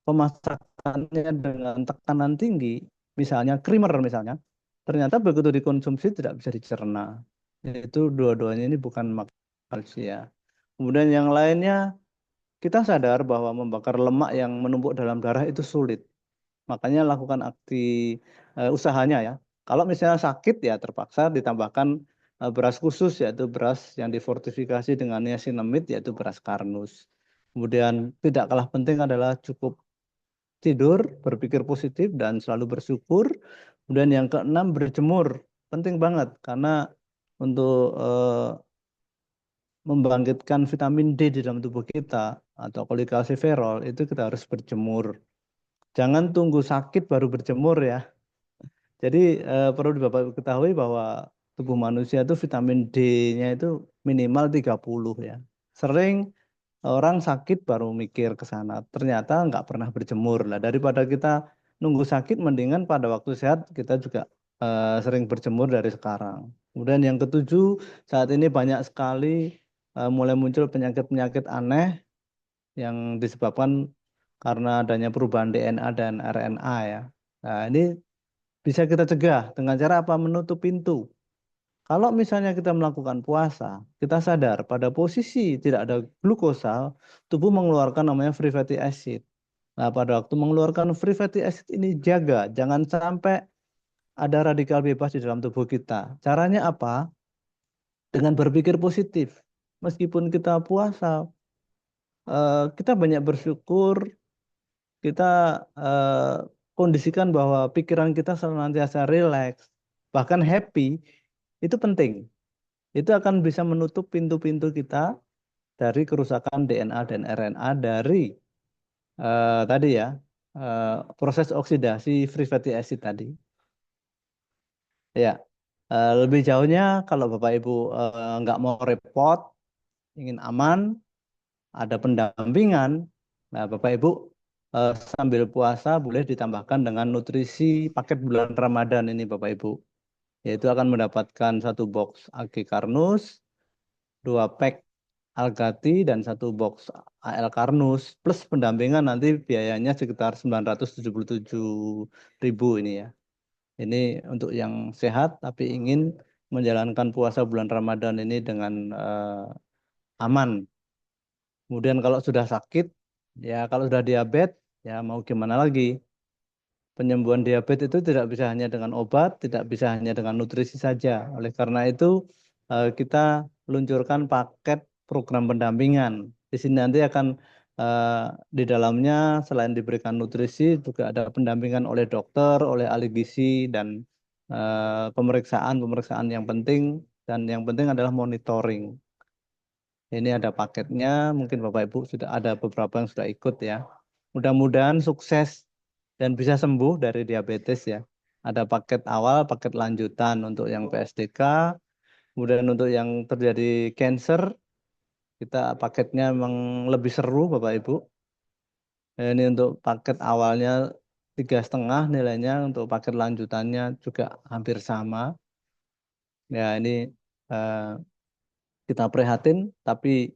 pemasakannya dengan tekanan tinggi, misalnya creamer misalnya, ternyata begitu dikonsumsi tidak bisa dicerna. Itu dua-duanya ini bukan makanan manusia. Kemudian yang lainnya, kita sadar bahwa membakar lemak yang menumpuk dalam darah itu sulit. Makanya lakukan usahanya ya. Kalau misalnya sakit ya terpaksa ditambahkan beras khusus, yaitu beras yang difortifikasi dengan niacinamide, yaitu beras karnus. Kemudian tidak kalah penting adalah cukup tidur, berpikir positif dan selalu bersyukur. Kemudian yang keenam, berjemur. Penting banget karena untuk membangkitkan vitamin D di dalam tubuh kita atau kolekalsiferol itu kita harus berjemur. Jangan tunggu sakit baru berjemur ya. Jadi perlu Bapak ketahui bahwa tubuh manusia itu vitamin D-nya itu minimal 30 ya. Sering orang sakit baru mikir ke sana. Ternyata nggak pernah berjemur lah. Daripada kita nunggu sakit, mendingan pada waktu sehat kita juga sering berjemur dari sekarang. Kemudian yang ketujuh, saat ini banyak sekali mulai muncul penyakit-penyakit aneh yang disebabkan karena adanya perubahan DNA dan RNA ya. Nah, ini bisa kita cegah dengan cara apa? Menutup pintu. Kalau misalnya kita melakukan puasa, kita sadar pada posisi tidak ada glukosa, tubuh mengeluarkan namanya free fatty acid. Nah, pada waktu mengeluarkan free fatty acid ini jaga, jangan sampai ada radikal bebas di dalam tubuh kita. Caranya apa? Dengan berpikir positif. Meskipun kita puasa, kita banyak bersyukur, kita eh, kondisikan bahwa pikiran kita senantiasa rileks, bahkan happy, itu penting. Itu akan bisa menutup pintu-pintu kita dari kerusakan DNA dan RNA dari tadi ya, proses oksidasi free fatty acid tadi. Ya, lebih jauhnya kalau Bapak Ibu nggak mau repot, ingin aman, ada pendampingan. Nah, Bapak Ibu sambil puasa boleh ditambahkan dengan nutrisi paket bulan Ramadan ini Bapak Ibu. Yaitu akan mendapatkan satu box AG Karnus, dua pack Algati dan satu box AL Karnus plus pendampingan nanti biayanya sekitar 977.000 ini ya. Ini untuk yang sehat tapi ingin menjalankan puasa bulan Ramadan ini dengan aman. Kemudian kalau sudah sakit, ya kalau sudah diabetes, ya mau gimana lagi? Penyembuhan diabetes itu tidak bisa hanya dengan obat, tidak bisa hanya dengan nutrisi saja. Oleh karena itu, kita luncurkan paket program pendampingan. Di sini nanti akan eh, di dalamnya selain diberikan nutrisi, juga ada pendampingan oleh dokter, oleh ahli gizi, dan pemeriksaan-pemeriksaan yang penting. Dan yang penting adalah monitoring. Ini ada paketnya, mungkin Bapak Ibu sudah ada beberapa yang sudah ikut ya. Mudah-mudahan sukses dan bisa sembuh dari diabetes ya. Ada paket awal, paket lanjutan untuk yang PSDK, kemudian untuk yang terjadi cancer, kita paketnya memang lebih seru Bapak Ibu. Ini untuk paket awalnya 3,5 nilainya, untuk paket lanjutannya juga hampir sama. Ya ini eh, kita prihatin, tapi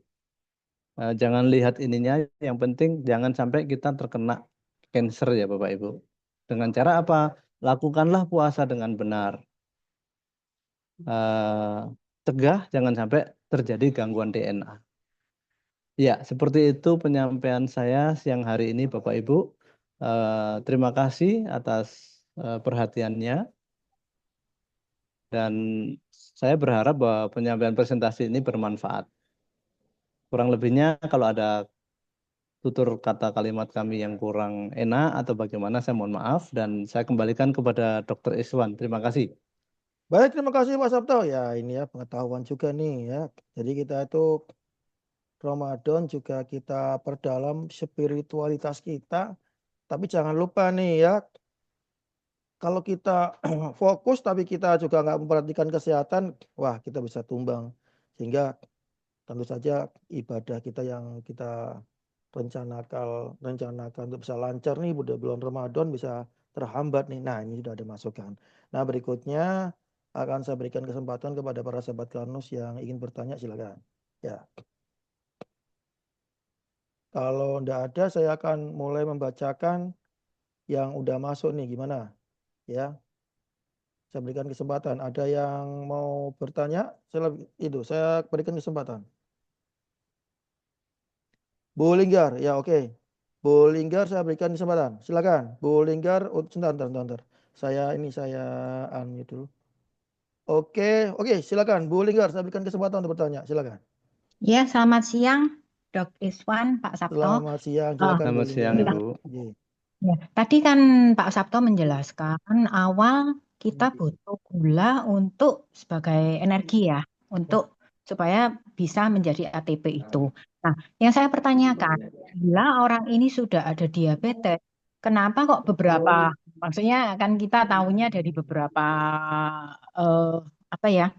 jangan lihat ininya, yang penting jangan sampai kita terkena cancer ya Bapak Ibu. Dengan cara apa? Lakukanlah puasa dengan benar. Eh, Cegah jangan sampai terjadi gangguan DNA. Ya, seperti itu penyampaian saya siang hari ini Bapak Ibu. Terima kasih atas perhatiannya dan saya berharap bahwa penyampaian presentasi ini bermanfaat. Kurang lebihnya kalau ada tutur kata kalimat kami yang kurang enak atau bagaimana, saya mohon maaf dan saya kembalikan kepada Dr. Iswan. Terima kasih. Baik, terima kasih Pak Sabto. Ya, ini ya pengetahuan juga nih ya. Jadi kita itu Ramadan juga kita perdalam spiritualitas kita. Tapi jangan lupa nih ya, kalau kita fokus tapi kita juga nggak memperhatikan kesehatan, wah kita bisa tumbang. Sehingga tentu saja ibadah kita yang kita rencanakan untuk bisa lancar nih pada bulan Ramadan bisa terhambat nih. Nah, ini sudah ada masukan. Nah, berikutnya akan saya berikan kesempatan kepada para sahabat Karnus yang ingin bertanya, silakan. Ya, kalau tidak ada saya akan mulai membacakan yang udah masuk nih gimana? Ya, saya berikan kesempatan. Ada yang mau bertanya? Saya berikan kesempatan. Bu Linggar, ya oke. Bu Linggar saya berikan kesempatan. Silakan. Bu Linggar, oh, sebentar. Saya unmute dulu. Oke, silakan. Bu Linggar, saya berikan kesempatan untuk bertanya. Silakan. Ya, selamat siang, Dok Iswan, Pak Sabto. Selamat siang, Oh, silakan Bu Selamat siang Linggar. Ibu. Oke. ya. Tadi kan Pak Sabto menjelaskan awal kita butuh gula untuk sebagai energi ya, untuk supaya bisa menjadi ATP itu. Nah, yang saya pertanyakan, bila orang ini sudah ada diabetes, kenapa kok maksudnya kan kita tahunya dari beberapa eh, apa ya,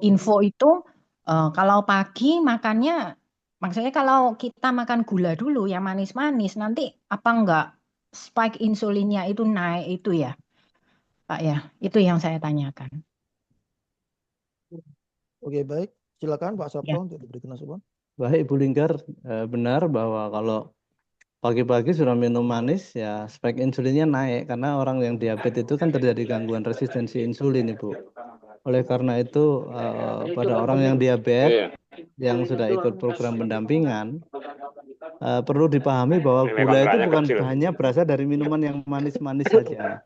info itu kalau pagi makannya, maksudnya kalau kita makan gula dulu yang manis-manis, nanti apa enggak spike insulinnya itu naik itu ya, Pak ya? Itu yang saya tanyakan. Oke, baik. Silakan Pak Sabto Ya. untuk diberikan masukan. Baik Ibu Linggar, benar bahwa kalau pagi-pagi sudah minum manis, ya spek insulinnya naik karena orang yang diabetes itu kan terjadi gangguan resistensi insulin, Ibu. Oleh karena itu, pada orang yang diabetes yang sudah ikut program pendampingan, perlu dipahami bahwa Ini gula itu kontranya bukan kecil. hanya berasal dari minuman yang manis-manis saja.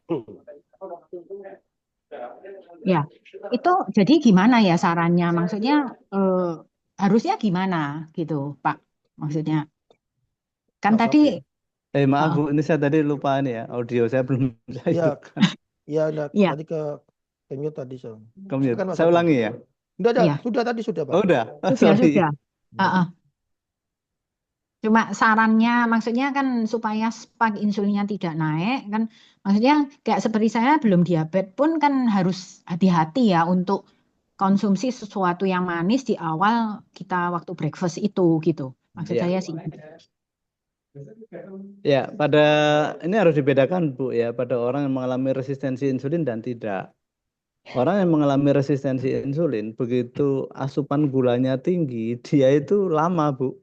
Ya, itu jadi gimana ya sarannya? Maksudnya harusnya gimana gitu, Pak? Maksudnya kan Pak tadi Sabto. Maaf uh, Bu, ini saya tadi lupa ini ya, audio saya belum saya Ya, hidupkan. ya udah ya, tadi ke mute tadi so. Commute. Silakan Pak Saya Sabto. ulangi ya. Udah, ya, sudah tadi sudah Pak. Oh, udah. Oh, sudah, sorry. sudah. Ya. Cuma sarannya maksudnya kan supaya spike insulinnya tidak naik kan, maksudnya kayak seperti saya belum diabetes pun kan harus hati-hati ya untuk konsumsi sesuatu yang manis di awal kita waktu breakfast itu gitu. Maksud Ya. saya sih. Ya, ini harus dibedakan Bu ya, pada orang yang mengalami resistensi insulin dan tidak. Orang yang mengalami resistensi insulin, begitu asupan gulanya tinggi, dia itu lama Bu,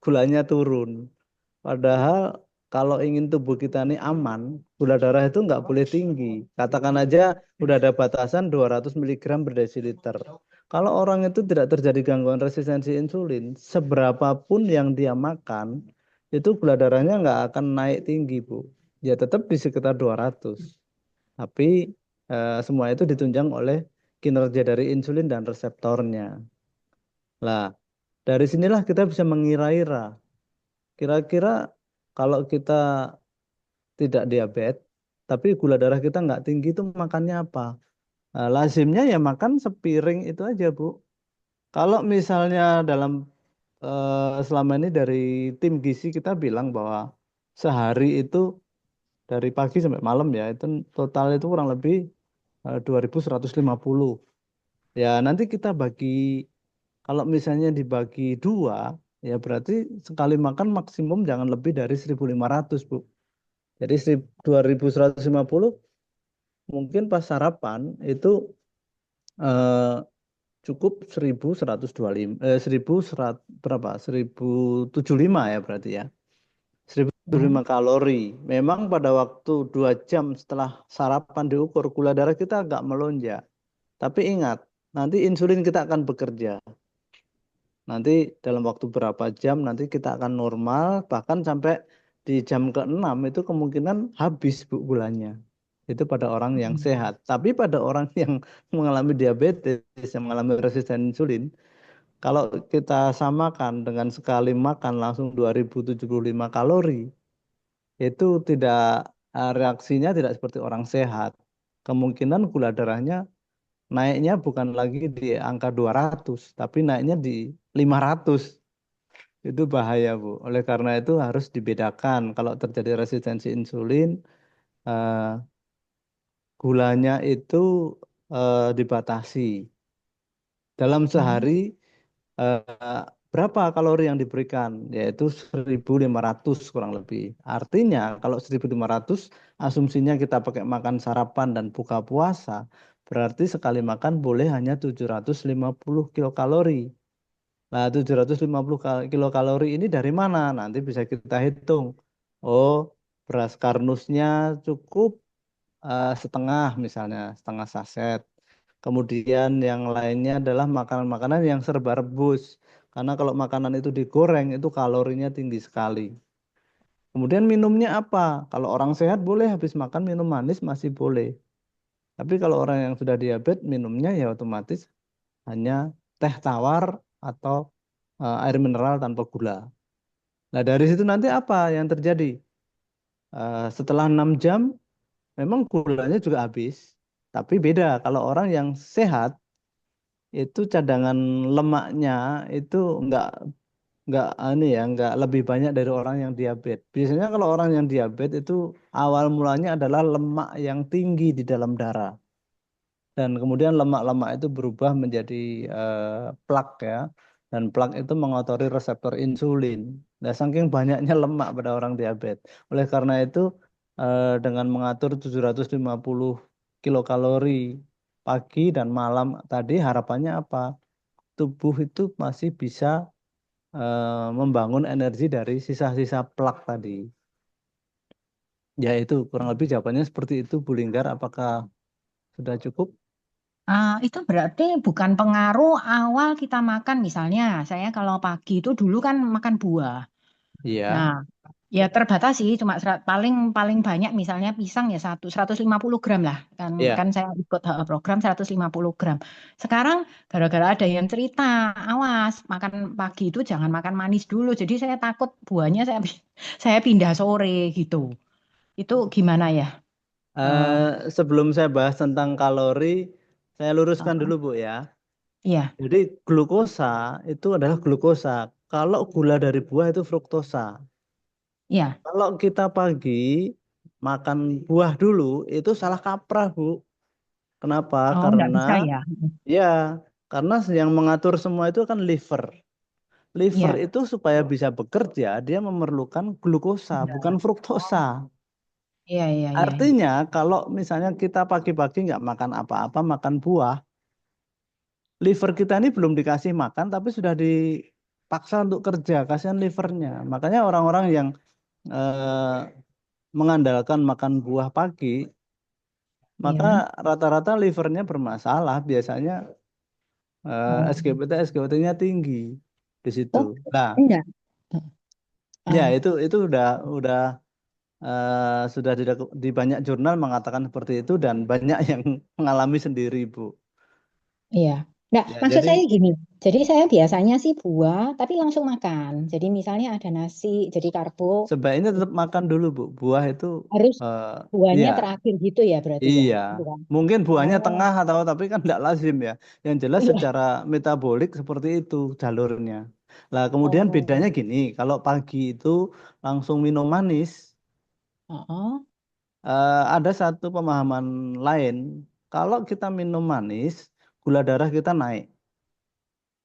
gulanya turun. Padahal kalau ingin tubuh kita ini aman, gula darah itu nggak boleh tinggi. Katakan aja udah ada batasan 200 mg per desiliter. Kalau orang itu tidak terjadi gangguan resistensi insulin, seberapapun yang dia makan, itu gula darahnya nggak akan naik tinggi, Bu. Ya tetap di sekitar 200. Tapi semua itu ditunjang oleh kinerja dari insulin dan reseptornya. Nah, dari sinilah kita bisa mengira-ira. Kira-kira kalau kita tidak diabetes, tapi gula darah kita nggak tinggi itu makannya apa? Nah, lazimnya ya makan sepiring itu aja, Bu. Kalau misalnya selama ini dari tim gizi kita bilang bahwa sehari itu dari pagi sampai malam ya, itu total itu kurang lebih 2150. Ya, nanti kita bagi, kalau misalnya dibagi dua, ya berarti sekali makan maksimum jangan lebih dari 1500, Bu. Jadi 2150 mungkin pas sarapan itu eh, cukup 1125 1100 berapa? 1075 ya berarti ya. 1075 kalori. Memang pada waktu 2 jam setelah sarapan diukur gula darah kita agak melonjak. Tapi ingat, nanti insulin kita akan bekerja. Nanti dalam waktu berapa jam nanti kita akan normal, bahkan sampai di jam ke-6 itu kemungkinan habis Bu gulanya. Itu pada orang yang sehat. Tapi pada orang yang mengalami diabetes, yang mengalami resisten insulin, kalau kita samakan dengan sekali makan langsung 2075 kalori, itu tidak reaksinya tidak seperti orang sehat. Kemungkinan gula darahnya naiknya bukan lagi di angka 200, tapi naiknya di 500. Itu bahaya, Bu. Oleh karena itu harus dibedakan. Kalau terjadi resistensi insulin, eh, gulanya itu dibatasi. Dalam sehari eh, berapa kalori yang diberikan? Yaitu 1500 kurang lebih. Artinya kalau 1500 asumsinya kita pakai makan sarapan dan buka puasa, berarti sekali makan boleh hanya 750 kilokalori. Nah, 750 kilokalori ini dari mana? Nanti bisa kita hitung. Oh, beras karnusnya cukup setengah misalnya, setengah saset. Kemudian yang lainnya adalah makanan-makanan yang serba rebus. Karena kalau makanan itu digoreng, itu kalorinya tinggi sekali. Kemudian minumnya apa? Kalau orang sehat boleh habis makan minum manis masih boleh. Tapi kalau orang yang sudah diabetes, minumnya ya otomatis hanya teh tawar atau air mineral tanpa gula. Nah, dari situ nanti apa yang terjadi? Setelah 6 jam, memang gulanya juga habis. Tapi beda, kalau orang yang sehat, itu cadangan lemaknya itu nggak lebih banyak dari orang yang diabetes. Biasanya kalau orang yang diabetes itu awal mulanya adalah lemak yang tinggi di dalam darah. Dan kemudian lemak-lemak itu berubah menjadi plak ya, dan plak itu mengotori reseptor insulin. Nah, saking banyaknya lemak pada orang diabetes. Oleh karena itu dengan mengatur 750 kilokalori pagi dan malam tadi harapannya apa? Tubuh itu masih bisa membangun energi dari sisa-sisa plak tadi. Ya itu kurang lebih jawabannya seperti itu, Bu Linggar. Apakah sudah cukup? Itu berarti bukan pengaruh awal kita makan. Misalnya, saya kalau pagi itu dulu kan makan buah. Iya, Nah, ya terbatas sih, cuma paling paling banyak misalnya pisang ya 150 gram lah. Kan iya. kan saya ikut program 150 gram. Sekarang gara-gara ada yang cerita, awas makan pagi itu jangan makan manis dulu. Jadi saya takut buahnya saya pindah sore gitu. Itu gimana ya? Eh, Sebelum saya bahas tentang kalori, saya luruskan uh, dulu, Bu ya. iya, Jadi glukosa itu adalah glukosa. Kalau gula dari buah itu fruktosa. iya. Kalau kita pagi makan buah dulu, itu salah kaprah, Bu. Kenapa? Oh, nggak Karena bisa ya? ya, karena yang mengatur semua itu kan liver. Liver Iya. itu supaya bisa bekerja, dia memerlukan glukosa, bukan fruktosa. Iya, iya, iya, iya. Artinya, kalau misalnya kita pagi-pagi nggak makan apa-apa, makan buah, liver kita ini belum dikasih makan, tapi sudah dipaksa untuk kerja, kasihan livernya. Makanya orang-orang yang eh, mengandalkan makan buah pagi, maka Iya. rata-rata livernya bermasalah. Biasanya Oh, SGPT, SGPT-nya tinggi di situ. oh, Nah, enggak. ya Ah, itu udah sudah di banyak jurnal mengatakan seperti itu dan banyak yang mengalami sendiri, Bu. iya. Nah, Ya, maksud saya jadi gini. Jadi saya biasanya sih buah, tapi langsung makan. Jadi misalnya ada nasi, jadi karbo, sebaiknya tetap makan dulu, Bu. Buah itu harus eh, buahnya iya, terakhir gitu ya berarti ya. iya. Gitu kan? Mungkin buahnya Oh, tengah atau tapi kan tidak lazim ya. Yang jelas iya. secara metabolik seperti itu jalurnya. Lah, kemudian bedanya Oh, gini, kalau pagi itu langsung minum manis, oh, oh. ada satu pemahaman lain. Kalau kita minum manis, gula darah kita naik.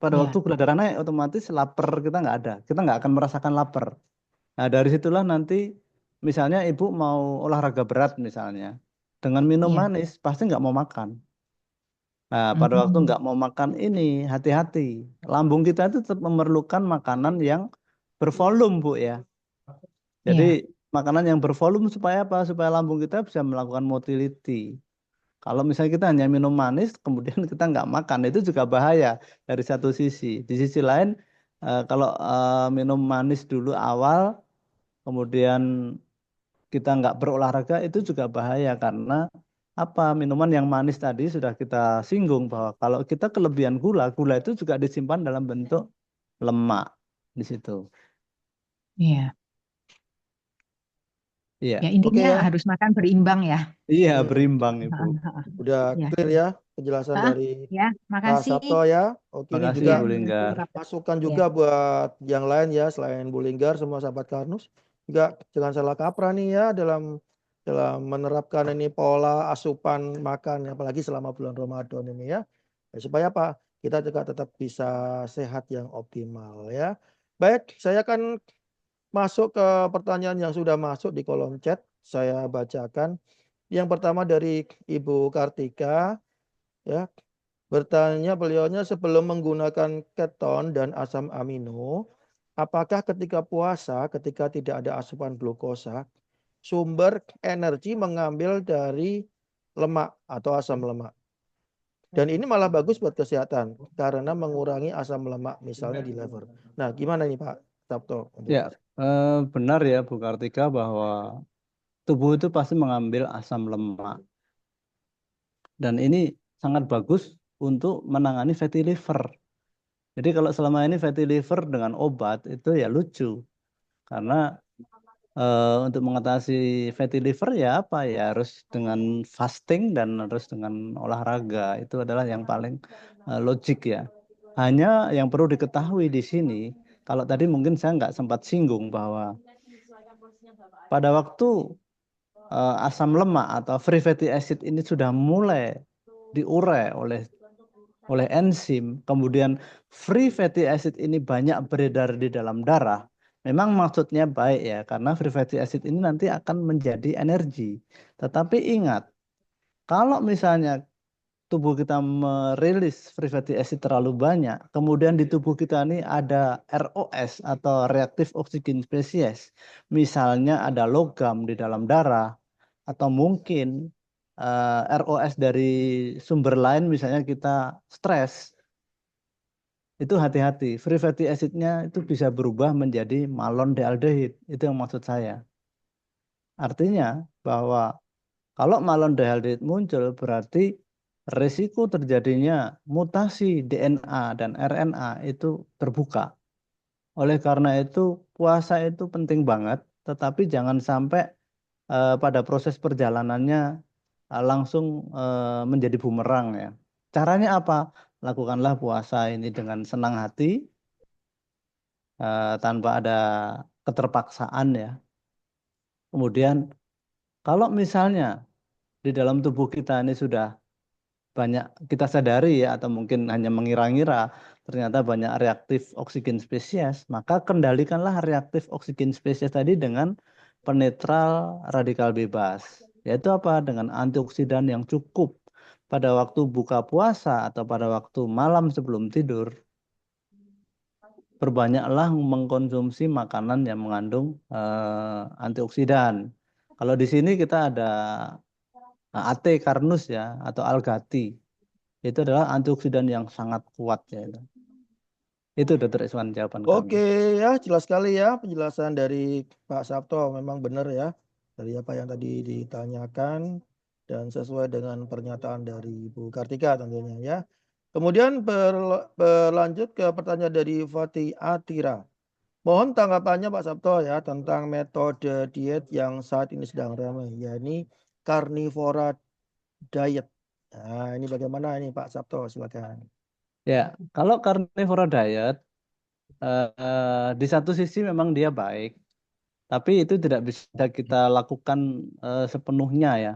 Pada waktu Iya, gula darah naik, otomatis lapar kita nggak ada. Kita nggak akan merasakan lapar. Nah, dari situlah nanti misalnya ibu mau olahraga berat misalnya, dengan minum iya. manis pasti nggak mau makan. Nah, pada waktu Hmm, nggak mau makan ini, hati-hati. Lambung kita itu tetap memerlukan makanan yang bervolume, Bu ya. Jadi iya, makanan yang bervolume supaya apa? Supaya lambung kita bisa melakukan motility. Kalau misalnya kita hanya minum manis, kemudian kita nggak makan, itu juga bahaya dari satu sisi. Di sisi lain, kalau minum manis dulu awal, kemudian kita nggak berolahraga, itu juga bahaya karena apa? Minuman yang manis tadi sudah kita singgung bahwa kalau kita kelebihan gula, gula itu juga disimpan dalam bentuk lemak di situ. iya. Iya, Ya Oke intinya ya. harus makan berimbang ya. iya Hmm, berimbang Ibu. udah Ya, clear ya penjelasan ah, dari ya, Pak makasih. Sabto ya. Oke, ini Makasih juga Ya, Bu makasih Linggar. Pak. masukan Ya, juga buat yang lain ya selain Bu Linggar, semua sahabat Karnus. Juga jangan salah kaprah nih ya dalam dalam menerapkan ini pola asupan makan apalagi selama bulan Ramadan ini ya. Supaya apa? Kita juga tetap bisa sehat yang optimal ya. Baik, saya akan masuk ke pertanyaan yang sudah masuk di kolom chat. Saya bacakan. Yang pertama dari Ibu Kartika ya. Bertanya beliaunya sebelum menggunakan keton dan asam amino, apakah ketika puasa, ketika tidak ada asupan glukosa, sumber energi mengambil dari lemak atau asam lemak. Dan ini malah bagus buat kesehatan karena mengurangi asam lemak misalnya di liver. Nah, gimana nih Pak Sabto Ya, penjelasan? benar ya Bu Kartika bahwa tubuh itu pasti mengambil asam lemak. Dan ini sangat bagus untuk menangani fatty liver. Jadi kalau selama ini fatty liver dengan obat itu ya lucu. Karena untuk mengatasi fatty liver ya apa ya harus dengan fasting dan harus dengan olahraga. Itu adalah yang paling logik ya. Hanya yang perlu diketahui di sini, kalau tadi mungkin saya nggak sempat singgung bahwa pada waktu asam lemak atau free fatty acid ini sudah mulai diurai oleh enzim, kemudian free fatty acid ini banyak beredar di dalam darah. Memang maksudnya baik ya, karena free fatty acid ini nanti akan menjadi energi. Tetapi ingat, kalau misalnya tubuh kita merilis free fatty acid terlalu banyak, kemudian di tubuh kita ini ada ROS atau reactive oxygen species. Misalnya ada logam di dalam darah, atau mungkin ROS dari sumber lain, misalnya kita stres, itu hati-hati. Free fatty acidnya itu bisa berubah menjadi malondialdehyde. Itu yang maksud saya. Artinya bahwa kalau malondialdehyde muncul berarti risiko terjadinya mutasi DNA dan RNA itu terbuka. Oleh karena itu puasa itu penting banget, tetapi jangan sampai pada proses perjalanannya langsung menjadi bumerang ya. Caranya apa? Lakukanlah puasa ini dengan senang hati, tanpa ada keterpaksaan ya. Kemudian kalau misalnya di dalam tubuh kita ini sudah banyak kita sadari ya, atau mungkin hanya mengira-ngira ternyata banyak reaktif oksigen spesies, maka kendalikanlah reaktif oksigen spesies tadi dengan penetral radikal bebas. Yaitu apa? Dengan antioksidan yang cukup pada waktu buka puasa atau pada waktu malam sebelum tidur. Perbanyaklah mengkonsumsi makanan yang mengandung antioksidan. Kalau di sini kita ada AT Carnus ya, atau Algati. Itu adalah antioksidan yang sangat kuat ya. Itu Dokter Iswan jawaban Oke kami. ya, jelas sekali ya penjelasan dari Pak Sabto, memang benar ya dari apa yang tadi ditanyakan dan sesuai dengan pernyataan dari Bu Kartika tentunya ya. Kemudian berlanjut ke pertanyaan dari Fatih Atira. Mohon tanggapannya Pak Sabto ya tentang metode diet yang saat ini sedang ramai, yakni carnivora diet. Nah, ini bagaimana ini Pak Sabto? Silakan. Ya, kalau carnivore diet di satu sisi memang dia baik, tapi itu tidak bisa kita lakukan sepenuhnya ya.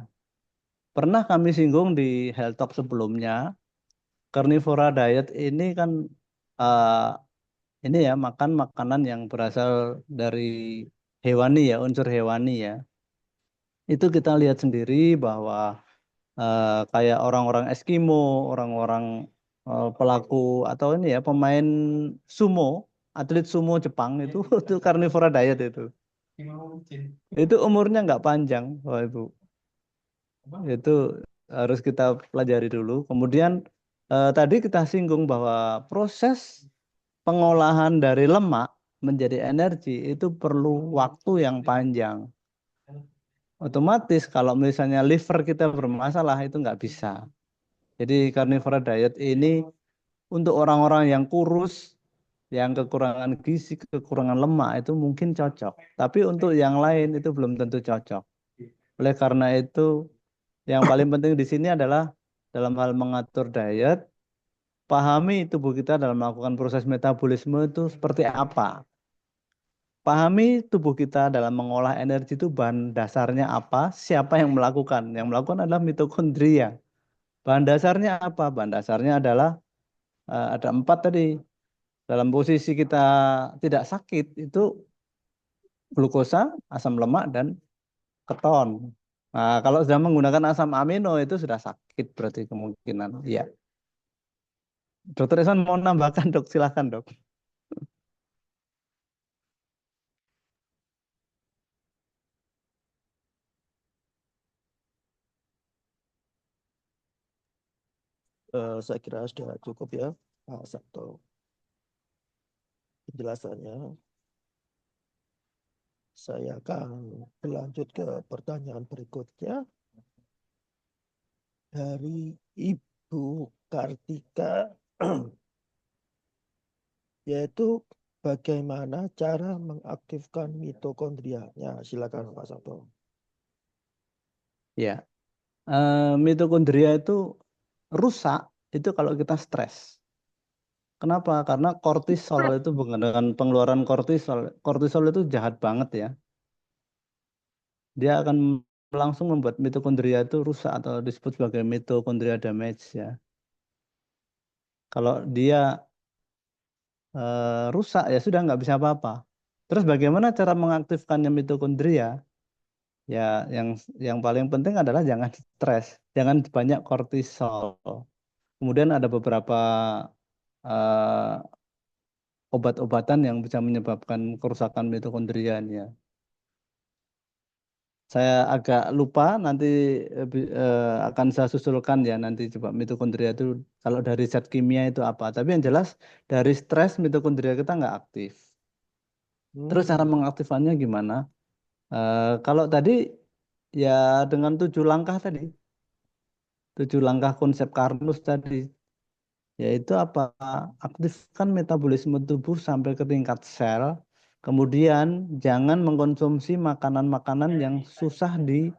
Pernah kami singgung di Health Talk sebelumnya, carnivora diet ini kan eh, ini ya makan makanan yang berasal dari hewani ya, unsur hewani ya. Itu kita lihat sendiri bahwa kayak orang-orang Eskimo, orang-orang pelaku atau ini ya pemain sumo, atlet sumo Jepang itu itu carnivora diet itu. Itu umurnya nggak panjang, Bapak Ibu. Itu harus kita pelajari dulu. Kemudian tadi kita singgung bahwa proses pengolahan dari lemak menjadi energi itu perlu waktu yang panjang. Otomatis kalau misalnya liver kita bermasalah itu nggak bisa. Jadi carnivore diet ini untuk orang-orang yang kurus, yang kekurangan gizi, kekurangan lemak itu mungkin cocok. Tapi untuk yang lain itu belum tentu cocok. Oleh karena itu, yang paling penting di sini adalah dalam hal mengatur diet, pahami tubuh kita dalam melakukan proses metabolisme itu seperti apa. Pahami tubuh kita dalam mengolah energi itu bahan dasarnya apa, siapa yang melakukan. Yang melakukan adalah mitokondria. Bahan dasarnya apa? Bahan dasarnya adalah ada 4 tadi. Dalam posisi kita tidak sakit itu glukosa, asam lemak, dan keton. Nah, kalau sudah menggunakan asam amino itu sudah sakit berarti kemungkinan. Iya. Dokter Eson mau nambahkan dok, silahkan dok. Saya kira sudah cukup ya Pak Sabto penjelasannya. Saya akan berlanjut ke pertanyaan berikutnya dari Ibu Kartika, yaitu bagaimana cara mengaktifkan mitokondrianya. Silakan Pak Sabto. Ya, mitokondria itu rusak itu kalau kita stres. Kenapa? Karena kortisol itu dengan pengeluaran kortisol. Kortisol itu jahat banget ya. Dia akan langsung membuat mitokondria itu rusak atau disebut sebagai mitokondria damage ya. Kalau dia rusak ya sudah nggak bisa apa-apa. Terus bagaimana cara mengaktifkannya mitokondria? Ya, yang paling penting adalah jangan stres, jangan banyak kortisol. Kemudian ada beberapa eh, obat-obatan yang bisa menyebabkan kerusakan mitokondrianya. Saya agak lupa, nanti akan saya susulkan ya, nanti coba mitokondria itu kalau dari zat kimia itu apa. Tapi yang jelas dari stres mitokondria kita nggak aktif. Terus cara Hmm. mengaktifkannya gimana? Kalau tadi ya dengan 7 langkah tadi, 7 langkah konsep Karnus tadi, yaitu apa? Aktifkan metabolisme tubuh sampai ke tingkat sel. Kemudian jangan mengkonsumsi makanan-makanan yang susah di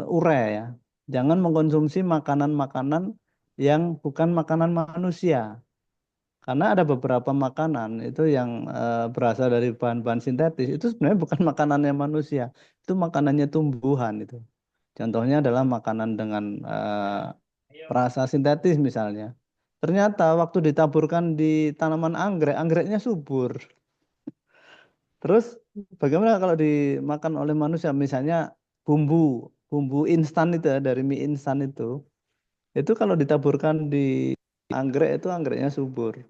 urai ya. Jangan mengkonsumsi makanan-makanan yang bukan makanan manusia. Karena ada beberapa makanan itu yang berasal dari bahan-bahan sintetis itu sebenarnya bukan makanannya manusia, itu makanannya tumbuhan itu. Contohnya adalah makanan dengan perasa sintetis misalnya. Ternyata waktu ditaburkan di tanaman anggrek, anggreknya subur. Terus bagaimana kalau dimakan oleh manusia? Misalnya bumbu, bumbu instan itu ya, dari mie instan itu kalau ditaburkan di anggrek itu anggreknya subur.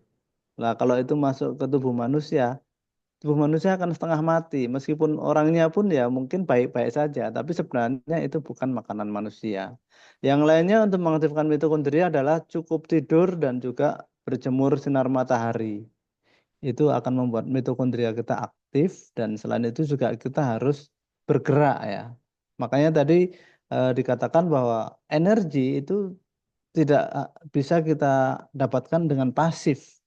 Nah, kalau itu masuk ke tubuh manusia akan setengah mati. Meskipun orangnya pun ya mungkin baik-baik saja, tapi sebenarnya itu bukan makanan manusia. Yang lainnya untuk mengaktifkan mitokondria adalah cukup tidur dan juga berjemur sinar matahari. Itu akan membuat mitokondria kita aktif dan selain itu juga kita harus bergerak ya. Makanya tadi dikatakan bahwa energi itu tidak bisa kita dapatkan dengan pasif,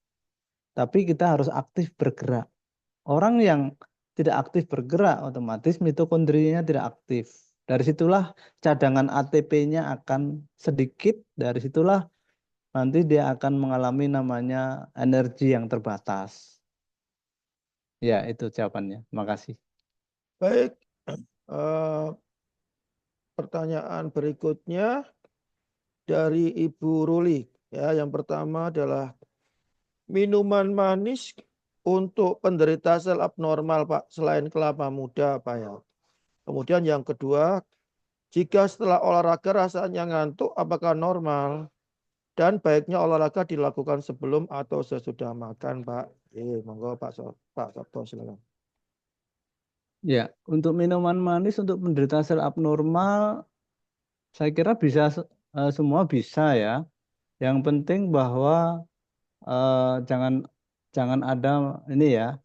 tapi kita harus aktif bergerak. Orang yang tidak aktif bergerak otomatis mitokondrianya tidak aktif. Dari situlah cadangan ATP-nya akan sedikit, dari situlah nanti dia akan mengalami namanya energi yang terbatas. Ya, itu jawabannya. Terima kasih. Baik, eh, pertanyaan berikutnya dari Ibu Ruli. Ya, yang pertama adalah minuman manis untuk penderita sel abnormal, Pak, selain kelapa muda, Pak ya. Kemudian yang kedua, jika setelah olahraga rasanya ngantuk, apakah normal? Dan baiknya olahraga dilakukan sebelum atau sesudah makan, Pak. Monggo Pak Sabto silakan. Ya, untuk minuman manis untuk penderita sel abnormal, saya kira bisa semua bisa ya. Yang penting bahwa jangan jangan ada ini ya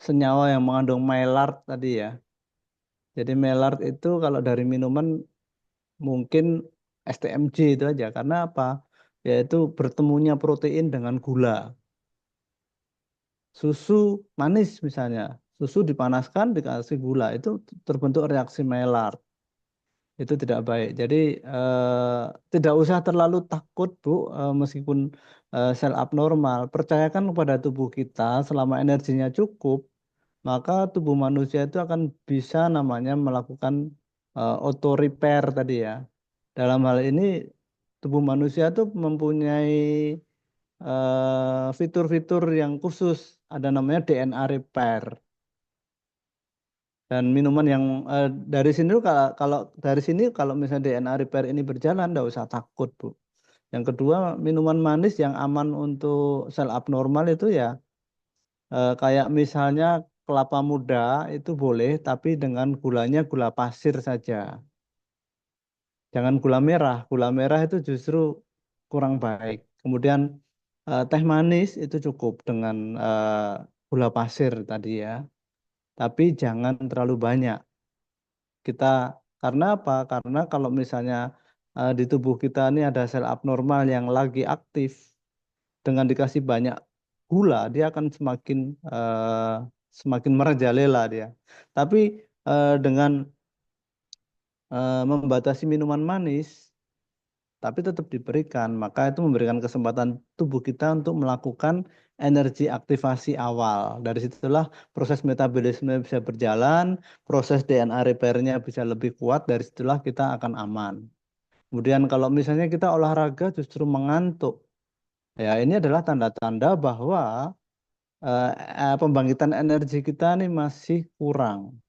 senyawa yang mengandung maillard tadi ya. Jadi maillard itu kalau dari minuman mungkin STMJ itu aja. Karena apa? Yaitu bertemunya protein dengan gula. Susu manis misalnya, susu dipanaskan dikasih gula itu terbentuk reaksi Maillard. Itu tidak baik. Jadi tidak usah terlalu takut Bu, meskipun sel abnormal. Percayakan kepada tubuh kita selama energinya cukup, maka tubuh manusia itu akan bisa namanya melakukan auto repair tadi ya. Dalam hal ini tubuh manusia itu mempunyai fitur-fitur yang khusus, ada namanya DNA repair. Dan minuman yang dari sini kalau dari sini kalau misalnya DNA repair ini berjalan, enggak usah takut, Bu. Yang kedua, minuman manis yang aman untuk sel abnormal itu ya kayak misalnya kelapa muda itu boleh, tapi dengan gulanya gula pasir saja. Jangan gula merah. Gula merah itu justru kurang baik. Kemudian teh manis itu cukup dengan gula pasir tadi ya. Tapi jangan terlalu banyak. Kita karena apa? Karena kalau misalnya di tubuh kita ini ada sel abnormal yang lagi aktif dengan dikasih banyak gula, dia akan semakin merajalela dia. Tapi dengan membatasi minuman manis tapi tetap diberikan, maka itu memberikan kesempatan tubuh kita untuk melakukan energi aktivasi awal. Dari situlah proses metabolisme bisa berjalan, proses DNA repair-nya bisa lebih kuat, dari situlah kita akan aman. Kemudian kalau misalnya kita olahraga justru mengantuk, ya ini adalah tanda-tanda bahwa pembangkitan energi kita nih masih kurang.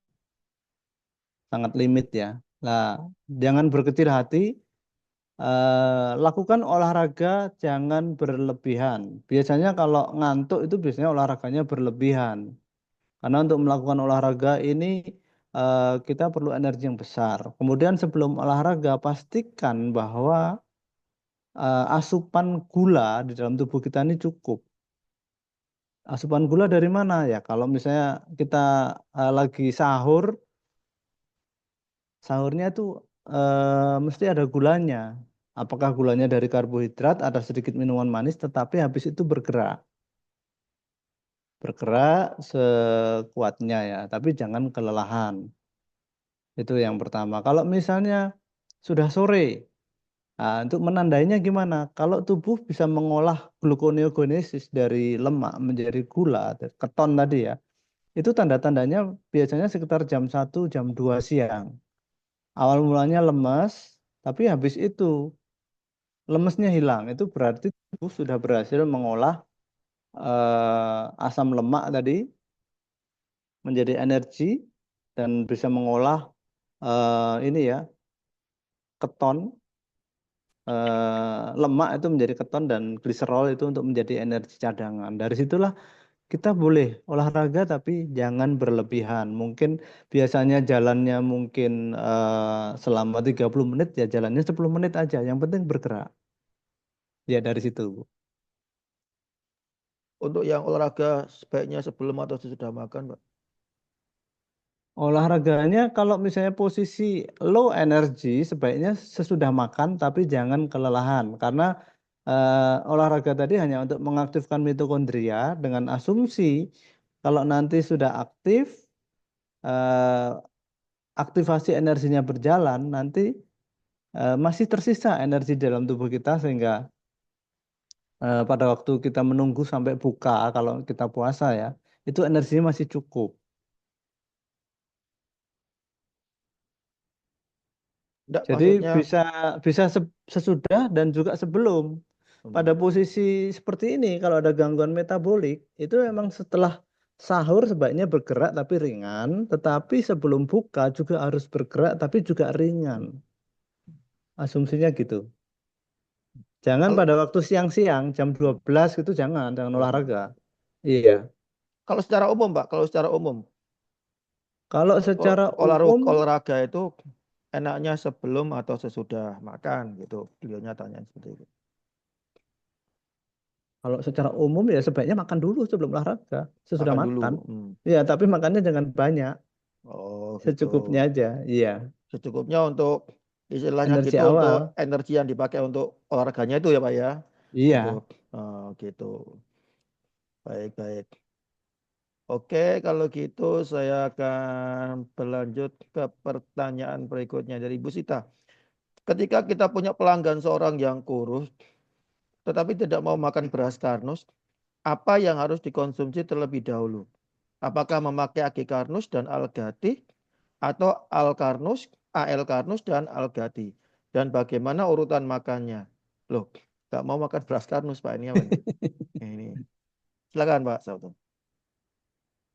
sangat limit ya. Nah, jangan berkecil hati, lakukan olahraga jangan berlebihan. Biasanya kalau ngantuk itu biasanya olahraganya berlebihan. Karena untuk melakukan olahraga ini kita perlu energi yang besar. Kemudian sebelum olahraga pastikan bahwa asupan gula di dalam tubuh kita ini cukup. Asupan gula dari mana ya? Kalau misalnya kita lagi sahur, sahurnya itu mesti ada gulanya. Apakah gulanya dari karbohidrat, ada sedikit minuman manis, tetapi habis itu bergerak. Bergerak sekuatnya ya, tapi jangan kelelahan. Itu yang pertama. Kalau misalnya sudah sore, nah, untuk menandainya gimana? Kalau tubuh bisa mengolah gluconeogenesis dari lemak menjadi gula, keton tadi ya, itu tanda-tandanya biasanya sekitar jam 1, jam 2 siang. Awal mulanya lemes, tapi habis itu lemesnya hilang. Itu berarti tubuh sudah berhasil mengolah asam lemak tadi menjadi energi dan bisa mengolah ini ya keton, lemak itu menjadi keton dan gliserol itu untuk menjadi energi cadangan. Dari situlah kita boleh olahraga tapi jangan berlebihan. Mungkin biasanya jalannya mungkin selama 30 menit ya jalannya 10 menit aja. Yang penting bergerak. Ya dari situ. Untuk yang olahraga sebaiknya sebelum atau sesudah makan, Pak. Olahraganya kalau misalnya posisi low energy sebaiknya sesudah makan tapi jangan kelelahan karena olahraga tadi hanya untuk mengaktifkan mitokondria dengan asumsi kalau nanti sudah aktif eh, aktivasi energinya berjalan nanti masih tersisa energi dalam tubuh kita sehingga pada waktu kita menunggu sampai buka kalau kita puasa ya itu energinya masih cukup. Enggak, Jadi maksudnya bisa bisa sesudah dan juga sebelum. hmm, Pada posisi seperti ini, kalau ada gangguan metabolik, itu memang setelah sahur sebaiknya bergerak tapi ringan, tetapi sebelum buka juga harus bergerak tapi juga ringan. Asumsinya gitu. Jangan kalau pada waktu siang-siang, jam 12 gitu jangan jangan. olahraga. Iya. Kalau secara umum, Pak, kalau secara umum Kalau secara olahraga umum, olahraga itu enaknya sebelum atau sesudah makan gitu. Beliaunya tanya seperti itu. kalau secara umum ya sebaiknya makan dulu sebelum olahraga, sesudah Makan dulu. makan. Hmm. Iya, tapi makannya jangan banyak. Oh, gitu. Secukupnya aja, iya. Secukupnya untuk istilahnya Energi gitu untuk awal, energi yang dipakai untuk olahraganya itu ya, Pak ya. Untuk iya. gitu. Baik, baik. Oke, kalau gitu saya akan berlanjut ke pertanyaan berikutnya dari Bu Sita. Ketika kita punya pelanggan seorang yang kurus, tetapi tidak mau makan beras karnus, apa yang harus dikonsumsi terlebih dahulu? Apakah memakai agi karnus dan algati atau alkarnus, al karnus dan algati? Dan bagaimana urutan makannya? Loh, nggak mau makan beras karnus Pak, ini apa nih? Ini. Silakan Pak Sabto.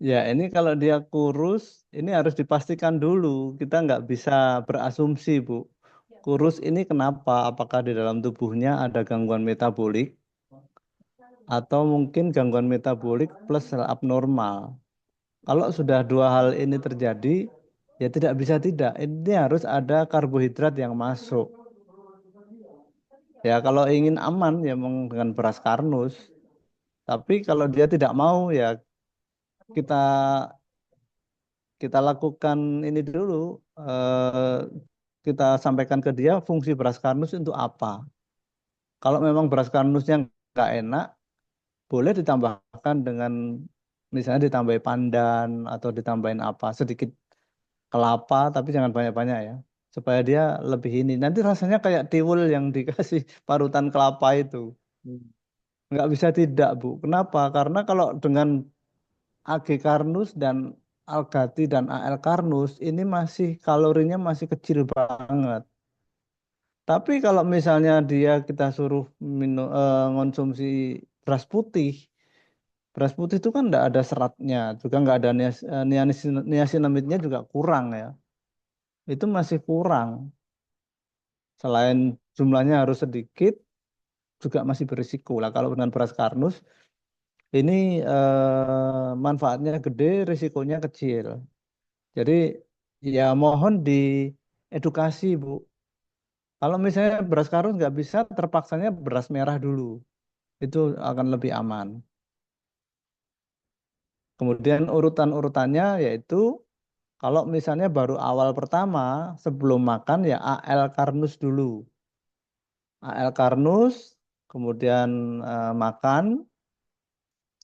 Ya, ini kalau dia kurus, ini harus dipastikan dulu. Kita nggak bisa berasumsi, Bu. Kurus ini kenapa? Apakah di dalam tubuhnya ada gangguan metabolik atau mungkin gangguan metabolik plus sel abnormal? Kalau sudah dua hal ini terjadi, ya tidak bisa tidak. Ini harus ada karbohidrat yang masuk. Ya, kalau ingin aman ya memang dengan beras karnus. Tapi kalau dia tidak mau ya kita kita lakukan ini dulu, eh, kita sampaikan ke dia fungsi beras karnus untuk apa. Kalau memang beras karnusnya nggak enak, boleh ditambahkan dengan misalnya ditambahin pandan atau ditambahin apa sedikit kelapa, tapi jangan banyak-banyak ya, supaya dia lebih ini. Nanti rasanya kayak tiwul yang dikasih parutan kelapa itu. Hmm. Nggak bisa tidak, Bu. Kenapa? Karena kalau dengan AG Karnus dan Algati dan AL Karnus ini masih kalorinya masih kecil banget. Tapi kalau misalnya dia kita suruh minum konsumsi beras putih itu kan enggak ada seratnya, juga enggak ada niasinamidnya juga kurang ya. itu masih kurang. Selain jumlahnya harus sedikit, juga masih berisiko. Lah kalau dengan beras karnus ini manfaatnya gede, risikonya kecil. Jadi ya mohon diedukasi, Bu. Kalau misalnya beras karnus nggak bisa, terpaksanya beras merah dulu. Itu akan lebih aman. Kemudian urutan-urutannya yaitu kalau misalnya baru awal pertama sebelum makan ya AL Karnus dulu. AL Karnus, kemudian makan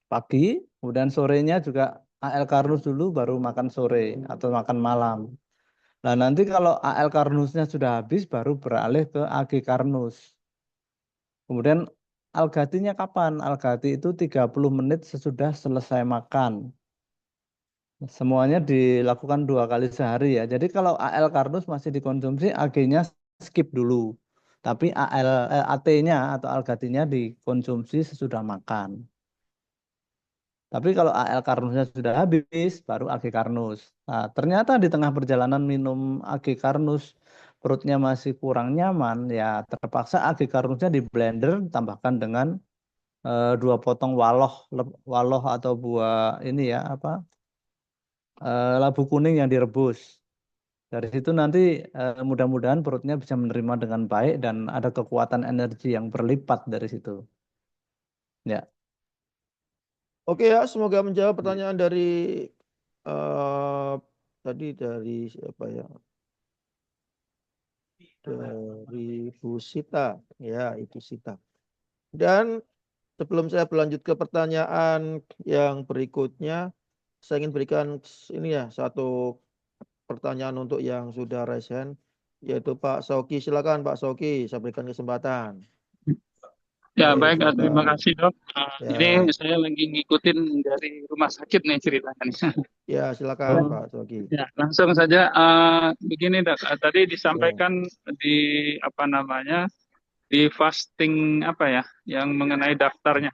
pagi, kemudian sorenya juga AL Karnus dulu baru makan sore atau makan malam. Nah nanti kalau AL Karnusnya sudah habis baru beralih ke AG Karnus. Kemudian Algatinya kapan? Algati itu 30 menit sesudah selesai makan. Semuanya dilakukan 2 kali sehari ya. Jadi kalau AL Karnus masih dikonsumsi, AG-nya skip dulu. Tapi AT-nya atau Algatinya dikonsumsi sesudah makan. Tapi kalau AL Karnusnya sudah habis, baru AG Karnus. Nah, ternyata di tengah perjalanan minum AG Karnus, perutnya masih kurang nyaman, ya terpaksa AG Karnusnya di blender, tambahkan dengan 2 potong waloh, waloh atau buah ini ya apa labu kuning yang direbus. Dari situ nanti mudah-mudahan perutnya bisa menerima dengan baik dan ada kekuatan energi yang berlipat dari situ. Ya. Oke ya, semoga menjawab pertanyaan dari eh tadi dari siapa ya? Dari Bu Sita, ya Ibu Sita. Dan sebelum saya berlanjut ke pertanyaan yang berikutnya, saya ingin berikan ini ya satu pertanyaan untuk yang sudah raise hand, yaitu Pak Soki. Silakan Pak Soki, saya berikan kesempatan. Ya, Oke, baik. Terima silakan. kasih, Dok. Ini Ya, saya lagi ngikutin dari rumah sakit nih ceritanya. ya silakan Oh, Pak Soki. ya, langsung saja. Begini, Dok. Tadi Ya, disampaikan di apa namanya di fasting apa ya, yang mengenai daftarnya.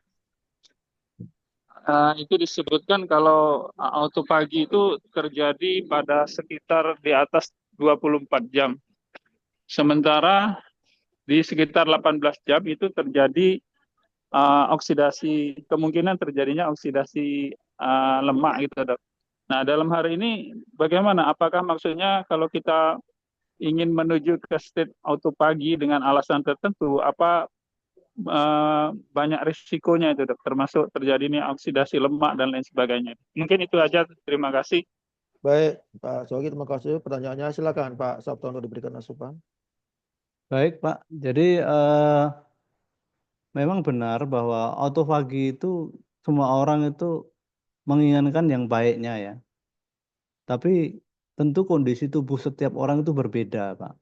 Itu disebutkan kalau autopagi itu terjadi pada sekitar di atas 24 jam. Sementara di sekitar 18 jam itu terjadi oksidasi, kemungkinan terjadinya oksidasi lemak gitu, Dok. Nah, dalam hari ini bagaimana? Apakah maksudnya kalau kita ingin menuju ke state autopagi dengan alasan tertentu, apa banyak risikonya itu, Dok, termasuk terjadinya oksidasi lemak dan lain sebagainya. Mungkin itu aja. Terima kasih. baik Pak Soki, terima kasih. Pertanyaannya silakan Pak Sabtono diberikan asupan. Baik, Pak. Jadi memang benar bahwa autofagi itu semua orang itu menginginkan yang baiknya ya. Tapi tentu kondisi tubuh setiap orang itu berbeda, Pak.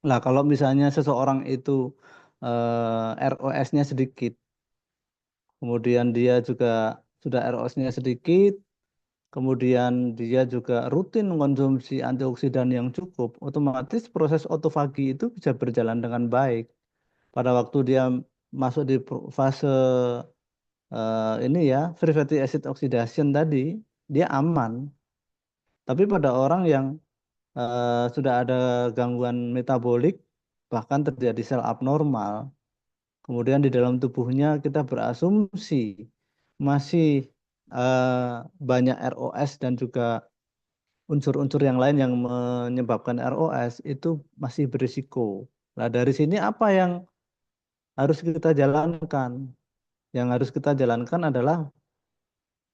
Nah, kalau misalnya seseorang itu ROS-nya sedikit, kemudian dia juga sudah ROS-nya sedikit, kemudian dia juga rutin mengkonsumsi antioksidan yang cukup, otomatis proses autofagi itu bisa berjalan dengan baik. Pada waktu dia masuk di fase ini ya, free fatty acid oxidation tadi, dia aman. Tapi pada orang yang sudah ada gangguan metabolik, bahkan terjadi sel abnormal, kemudian di dalam tubuhnya kita berasumsi masih banyak ROS dan juga unsur-unsur yang lain yang menyebabkan ROS itu masih berisiko. Nah, dari sini apa yang harus kita jalankan? Yang harus kita jalankan adalah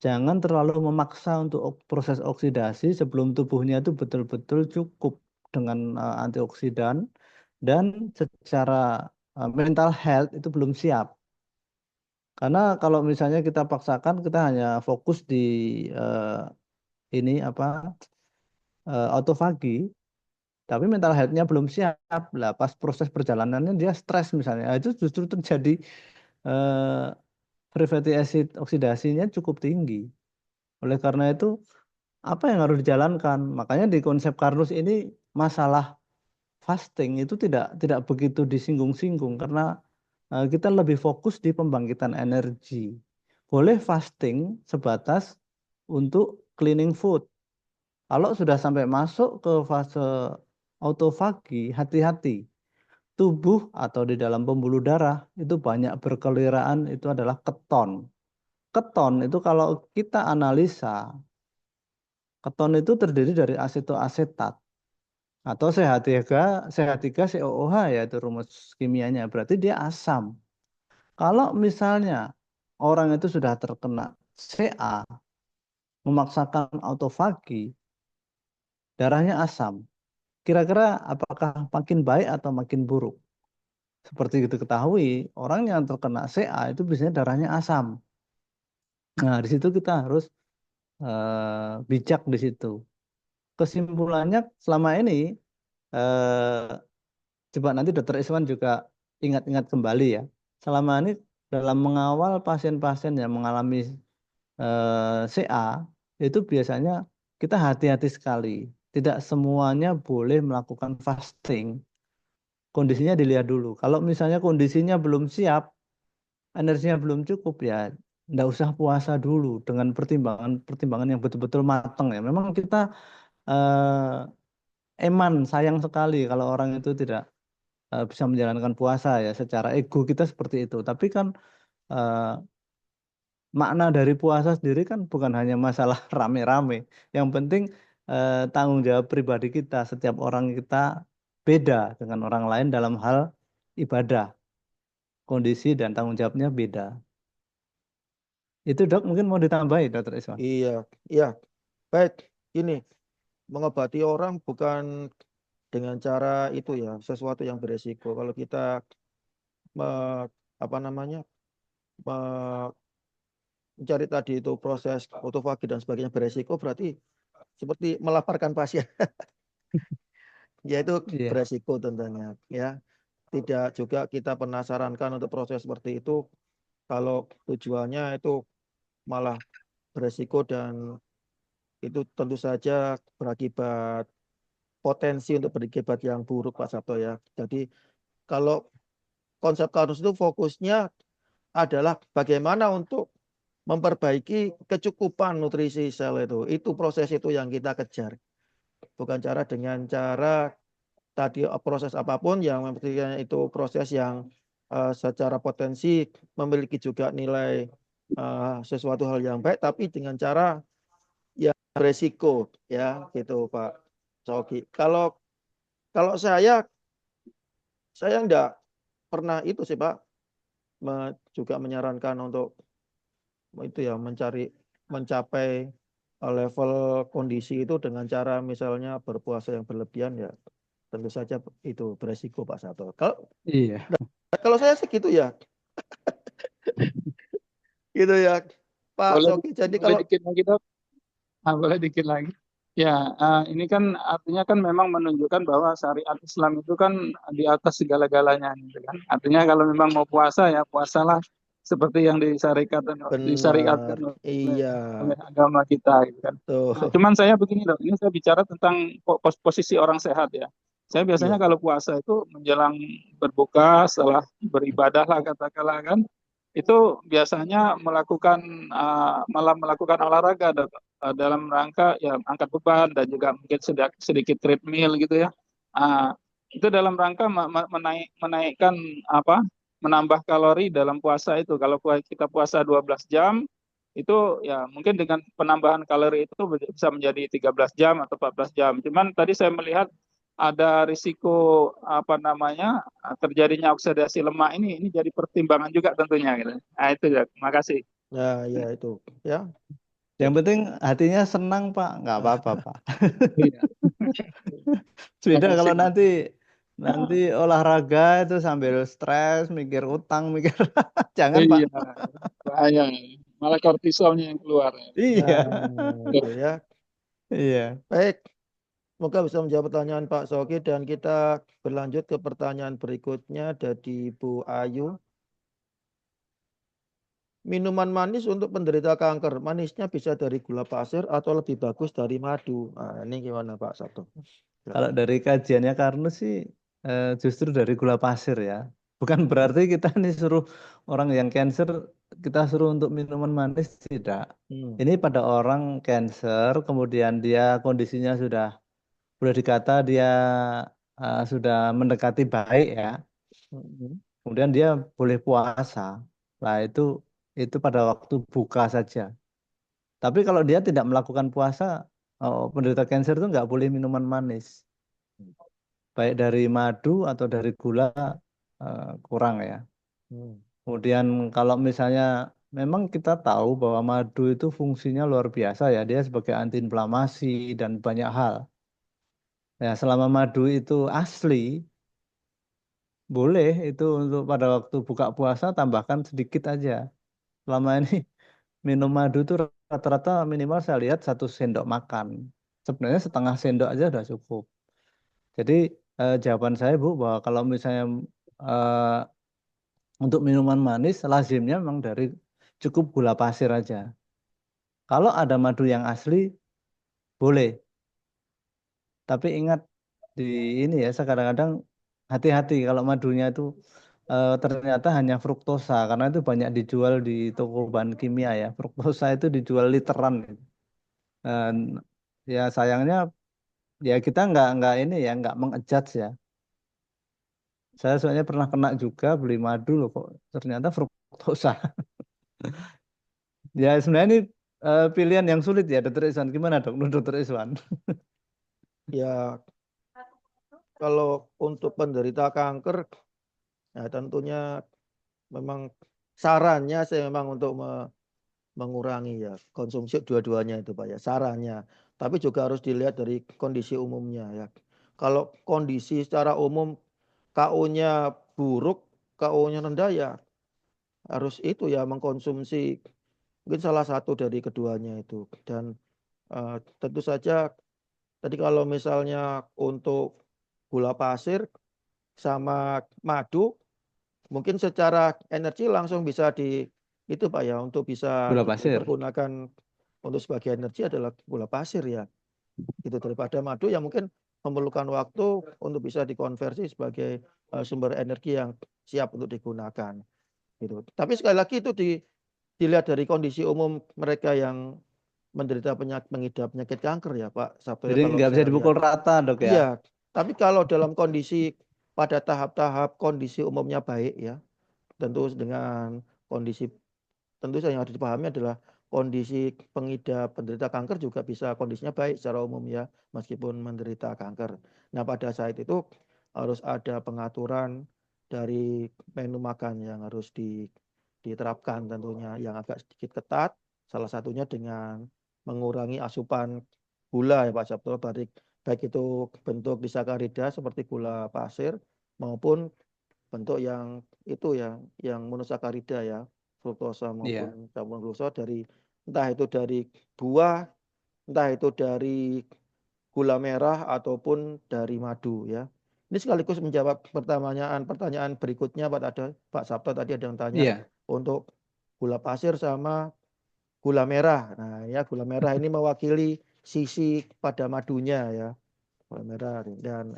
jangan terlalu memaksa untuk proses oksidasi sebelum tubuhnya itu betul-betul cukup dengan antioksidan dan secara mental health itu belum siap. Karena kalau misalnya kita paksakan kita hanya fokus di eh, ini apa autofagi, tapi mental health-nya belum siap. Lah pas proses perjalanannya dia stres misalnya, nah, itu justru terjadi eh, free fatty acid oksidasinya cukup tinggi. Oleh karena itu apa yang harus dijalankan? Makanya di konsep Karnus ini masalah fasting itu tidak begitu disinggung-singgung karena kita lebih fokus di pembangkitan energi. Boleh fasting sebatas untuk cleaning food. Kalau sudah sampai masuk ke fase autofagi, hati-hati. Tubuh atau di dalam pembuluh darah itu banyak berkeliraan, itu adalah keton. Keton itu kalau kita analisa, keton itu terdiri dari asetoasetat atau CH3 COOH, yaitu rumus kimianya. Berarti dia asam. Kalau misalnya orang itu sudah terkena CA, memaksakan autofagi, darahnya asam. Kira-kira apakah makin baik atau makin buruk? Seperti kita ketahui, orang yang terkena CA itu biasanya darahnya asam. Nah, di situ kita harus bijak di situ. Kesimpulannya selama ini, eh, coba nanti Dokter Iswan juga ingat-ingat kembali ya. Selama ini dalam mengawal pasien-pasien yang mengalami CA, itu biasanya kita hati-hati sekali. Tidak semuanya boleh melakukan fasting. Kondisinya dilihat dulu. Kalau misalnya kondisinya belum siap, energinya belum cukup, ya nggak usah puasa dulu dengan pertimbangan-pertimbangan yang betul-betul matang ya. Memang kita eman sayang sekali kalau orang itu tidak bisa menjalankan puasa ya, secara ego kita seperti itu. Tapi kan eh, makna dari puasa sendiri kan bukan hanya masalah rame-rame. Yang penting tanggung jawab pribadi kita. Setiap orang kita beda dengan orang lain dalam hal ibadah. Kondisi dan tanggung jawabnya beda. Itu dok mungkin mau ditambahi Dokter Iswan. Iya, iya. Baik, ini mengobati orang bukan dengan cara itu ya, sesuatu yang beresiko. Kalau kita me- apa namanya mencari tadi itu proses autofagi dan sebagainya beresiko, berarti seperti melaparkan pasien, yaitu Iya. beresiko tentunya. Ya, tidak juga kita penasarankan untuk proses seperti itu. Kalau tujuannya itu malah beresiko dan itu tentu saja berakibat potensi untuk berakibat yang buruk Pak Sabto ya. Jadi kalau konsep Karnus itu fokusnya adalah bagaimana untuk memperbaiki kecukupan nutrisi sel itu. Itu proses itu yang kita kejar. Bukan cara dengan cara tadi proses apapun yang mestinya itu proses yang secara potensi memiliki juga nilai sesuatu hal yang baik, tapi dengan cara yang beresiko ya gitu Pak Sogi. Kalau saya enggak pernah itu sih Pak juga menyarankan untuk itu ya mencapai level kondisi itu dengan cara misalnya berpuasa yang berlebihan ya tentu saja itu beresiko Pak Sato. Iya. Kalau saya sih gitu ya, gitu ya Pak Boleh Soki. Jadi boleh kalau dikit lagi dok. Boleh dikit lagi. Ya, ini kan artinya kan memang menunjukkan bahwa syariat Islam itu kan di atas segala-galanya, gitu kan. Artinya kalau memang mau puasa ya puasalah seperti yang disyariatkan benar, iya oleh agama kita, gitu kan. Nah, tuh, cuman saya begini dok, ini saya bicara tentang posisi orang sehat ya. Saya biasanya iya, kalau puasa itu menjelang berbuka, setelah beribadah lah katakanlah kan, itu biasanya malah melakukan olahraga dok, dalam rangka ya angkat beban dan juga mungkin sedikit treadmill gitu ya. Ah, itu dalam rangka menaikkan apa? Menambah kalori dalam puasa itu. Kalau kita puasa 12 jam itu ya mungkin dengan penambahan kalori itu bisa menjadi 13 jam atau 14 jam. Cuman tadi saya melihat ada risiko apa namanya terjadinya oksidasi lemak ini jadi pertimbangan juga tentunya gitu. Nah itu ya, makasih. nah ya itu ya. Yang penting hatinya senang Pak, nggak apa-apa Pak. Iya, Beda makasih. kalau nanti olahraga itu sambil stres, mikir utang, mikir jangan Pak. Iya, bahaya. Malah kortisolnya yang keluar. Iya, Nah, itu ya. iya. Baik, semoga bisa menjawab pertanyaan Pak Soki dan kita berlanjut ke pertanyaan berikutnya dari Bu Ayu. Minuman manis untuk penderita kanker, manisnya bisa dari gula pasir atau lebih bagus dari madu. Nah, ini gimana Pak Sabto? Kalau Silakan. dari kajiannya Karnus sih justru dari gula pasir ya. Bukan berarti kita nih suruh orang yang cancer kita suruh untuk minuman manis, tidak. Hmm. Ini pada orang cancer, kemudian dia kondisinya sudah boleh dikata dia sudah mendekati baik ya. Hmm. Kemudian dia boleh puasa. Nah, itu pada waktu buka saja. Tapi kalau dia tidak melakukan puasa, penderita cancer itu nggak boleh minuman manis. Baik dari madu atau dari gula kurang ya. Hmm. Kemudian kalau misalnya memang kita tahu bahwa madu itu fungsinya luar biasa ya, dia sebagai antiinflamasi dan banyak hal. Ya, selama madu itu asli, boleh itu untuk pada waktu buka puasa tambahkan sedikit aja. Selama ini minum madu itu rata-rata minimal saya lihat 1 sendok makan. Sebenarnya setengah sendok aja udah cukup. Jadi jawaban saya Bu bahwa kalau misalnya eh, untuk minuman manis lazimnya memang dari cukup gula pasir aja. Kalau ada madu yang asli boleh, tapi ingat di ini ya kadang-kadang hati-hati kalau madunya itu ternyata hanya fruktosa karena itu banyak dijual di toko bahan kimia ya. Fruktosa itu dijual literan. Dan ya sayangnya ya kita nggak ini ya nggak mengejudge ya. Saya soalnya pernah kena juga beli madu loh kok ternyata fruktosa. Ya sebenarnya ini pilihan yang sulit ya Dokter Iswan. Gimana dok, menurut Dokter Iswan? Ya, kalau untuk penderita kanker, ya tentunya memang sarannya saya memang untuk mengurangi ya konsumsi dua-duanya itu Pak ya, sarannya. Tapi juga harus dilihat dari kondisi umumnya ya. Kalau kondisi secara umum KO-nya buruk, KO-nya rendah ya harus itu ya mengkonsumsi mungkin salah satu dari keduanya itu. Dan tentu saja tadi kalau misalnya untuk gula pasir sama madu mungkin secara energi langsung bisa itu Pak ya, untuk bisa Gula pasir. dipergunakan untuk sebagai energi adalah gula pasir ya. Itu daripada madu yang mungkin memerlukan waktu untuk bisa dikonversi sebagai sumber energi yang siap untuk digunakan gitu. Tapi sekali lagi itu dilihat dari kondisi umum mereka yang menderita mengidap penyakit kanker ya Pak Sabto ya, Jadi kalau nggak bisa saya lihat. dipukul rata dok ya. Iya, tapi kalau dalam kondisi pada tahap-tahap kondisi umumnya baik ya, tentu dengan kondisi tentu saja yang harus dipahami adalah kondisi pengidap penderita kanker juga bisa kondisinya baik secara umum ya, meskipun menderita kanker. Nah, pada saat itu harus ada pengaturan dari menu makan yang harus diterapkan tentunya yang agak sedikit ketat, salah satunya dengan mengurangi asupan gula ya Pak Sabto, baik itu bentuk disakarida seperti gula pasir maupun bentuk yang itu ya, yang monosakarida ya, fruktosa Iya. maupun campuran glukosa dari entah itu dari buah, entah itu dari gula merah ataupun dari madu ya. Ini sekaligus menjawab pertanyaan berikutnya Pak Sabto tadi ada yang tanya Iya. untuk gula pasir sama gula merah. Nah, ya gula merah ini mewakili sisi pada madunya ya. Gula merah dan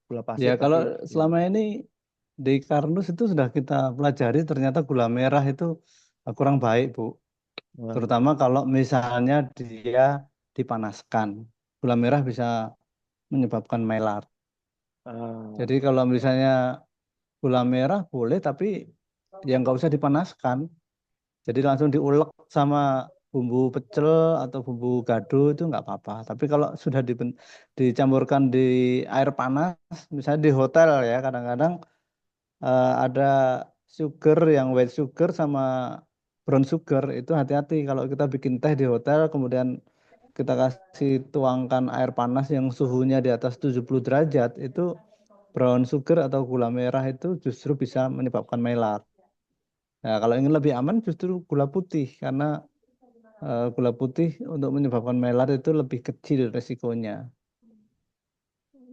gula Ya pasir kalau tadi ya. selama ini di Karnus itu sudah kita pelajari ternyata gula merah itu kurang baik Bu. Nah, Terutama kalau misalnya dia dipanaskan. Gula merah bisa menyebabkan melar. ah, Jadi kalau misalnya gula merah boleh tapi yang nggak usah dipanaskan. Jadi langsung diulek sama bumbu pecel atau bumbu gado itu nggak apa-apa. Tapi kalau sudah dicampurkan di air panas, misalnya di hotel ya kadang-kadang ada sugar yang white sugar sama brown sugar itu hati-hati kalau kita bikin teh di hotel kemudian kita kasih tuangkan air panas yang suhunya di atas 70 derajat itu brown sugar atau gula merah itu justru bisa menyebabkan melar. Nah, kalau ingin lebih aman justru gula putih karena gula putih untuk menyebabkan melar itu lebih kecil resikonya.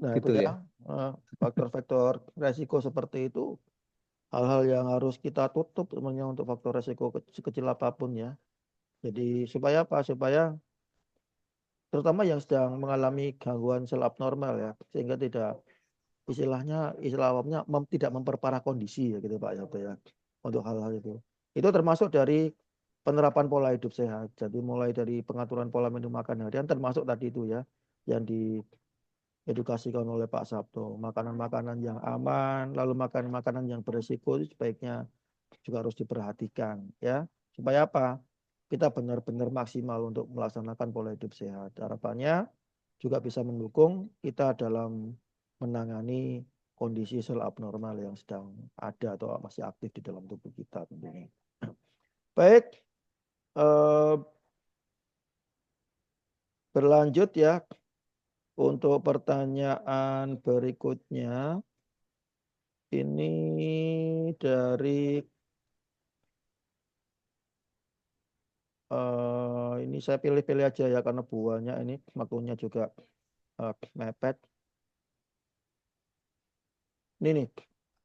nah itu Gitu ya ya. faktor-faktor resiko seperti itu hal-hal yang harus kita tutup sebenarnya untuk faktor resiko sekecil apapun ya. Jadi supaya apa? Supaya terutama yang sedang mengalami gangguan sel abnormal ya, sehingga tidak istilah awamnya tidak memperparah kondisi ya gitu Pak Sabto ya untuk hal-hal itu. Itu termasuk dari penerapan pola hidup sehat. Jadi mulai dari pengaturan pola minum makan harian termasuk tadi itu ya yang diedukasikan oleh Pak Sabto. Makanan-makanan yang aman, lalu makanan-makanan yang beresiko itu sebaiknya juga harus diperhatikan ya. Supaya apa? Kita benar-benar maksimal untuk melaksanakan pola hidup sehat. Harapannya juga bisa mendukung kita dalam menangani kondisi sel abnormal yang sedang ada atau masih aktif di dalam tubuh kita tentunya. Baik, berlanjut ya untuk pertanyaan berikutnya. Ini dari ini saya pilih-pilih aja ya karena buahnya ini waktunya juga mepet. Ini nih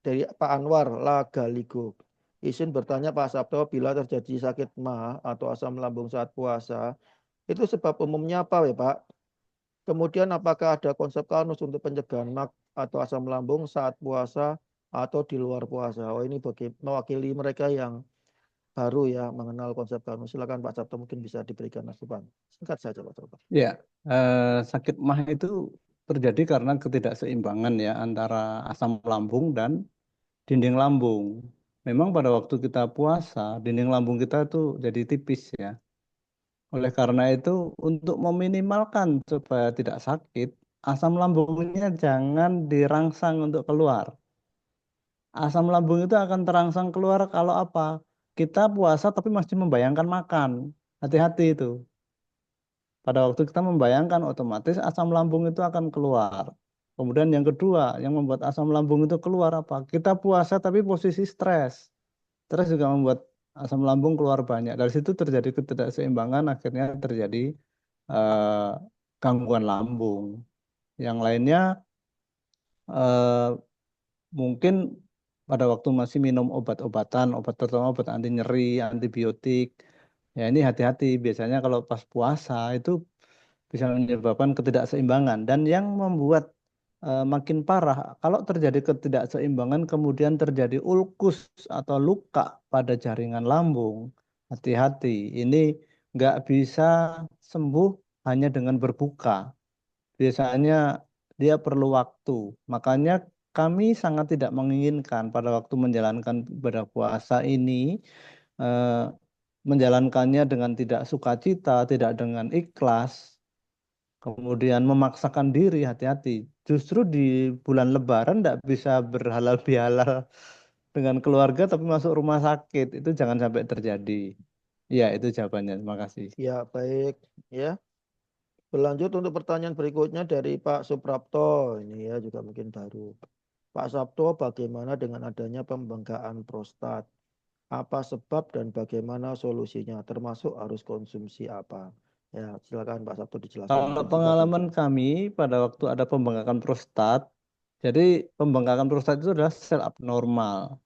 dari Pak Anwar Lagaligo. Izin bertanya Pak Sabto, bila terjadi sakit ma atau asam lambung saat puasa, itu sebab umumnya apa ya Pak? Kemudian apakah ada konsep kanus untuk pencegahan mak atau asam lambung saat puasa atau di luar puasa? Oh ini mewakili mereka yang baru ya mengenal konsep kanus. Silakan Pak Sabto mungkin bisa diberikan masukan. Singkat saja Pak Sabto. Ya, sakit MAH itu terjadi karena ketidakseimbangan ya antara asam lambung dan dinding lambung. Memang pada waktu kita puasa, dinding lambung kita itu jadi tipis ya. Oleh karena itu, untuk meminimalkan supaya tidak sakit, asam lambungnya jangan dirangsang untuk keluar. Asam lambung itu akan terangsang keluar kalau apa? Kita puasa tapi masih membayangkan makan. Hati-hati itu. Pada waktu kita membayangkan otomatis asam lambung itu akan keluar. Kemudian yang kedua, yang membuat asam lambung itu keluar apa? Kita puasa tapi posisi stres. Stres juga membuat asam lambung keluar banyak. Dari situ terjadi ketidakseimbangan, akhirnya terjadi eh, gangguan lambung. Yang lainnya eh, mungkin pada waktu masih minum obat-obatan, obat terutama obat anti nyeri, antibiotik. Ya ini hati-hati. Biasanya kalau pas puasa itu bisa menyebabkan ketidakseimbangan. Dan yang membuat makin parah, kalau terjadi ketidakseimbangan kemudian terjadi ulkus atau luka pada jaringan lambung, hati-hati. Ini nggak bisa sembuh hanya dengan berbuka. Biasanya dia perlu waktu. Makanya kami sangat tidak menginginkan pada waktu menjalankan ibadah puasa ini eh, menjalankannya dengan tidak sukacita, tidak dengan ikhlas, kemudian memaksakan diri, hati-hati. Justru di bulan Lebaran tidak bisa berhalal bihalal dengan keluarga tapi masuk rumah sakit. Itu jangan sampai terjadi. Ya, itu jawabannya. Terima kasih. Ya baik ya. Berlanjut untuk pertanyaan berikutnya dari Pak Suprapto. Ini ya juga mungkin baru. Pak Sabto, bagaimana dengan adanya pembengkakan prostat? Apa sebab dan bagaimana solusinya? Termasuk harus konsumsi apa? Ya, silakan Pak Sabto dijelaskan Kalau mungkin singkat saja. pengalaman kami pada waktu ada pembengkakan prostat, jadi pembengkakan prostat itu adalah sel abnormal.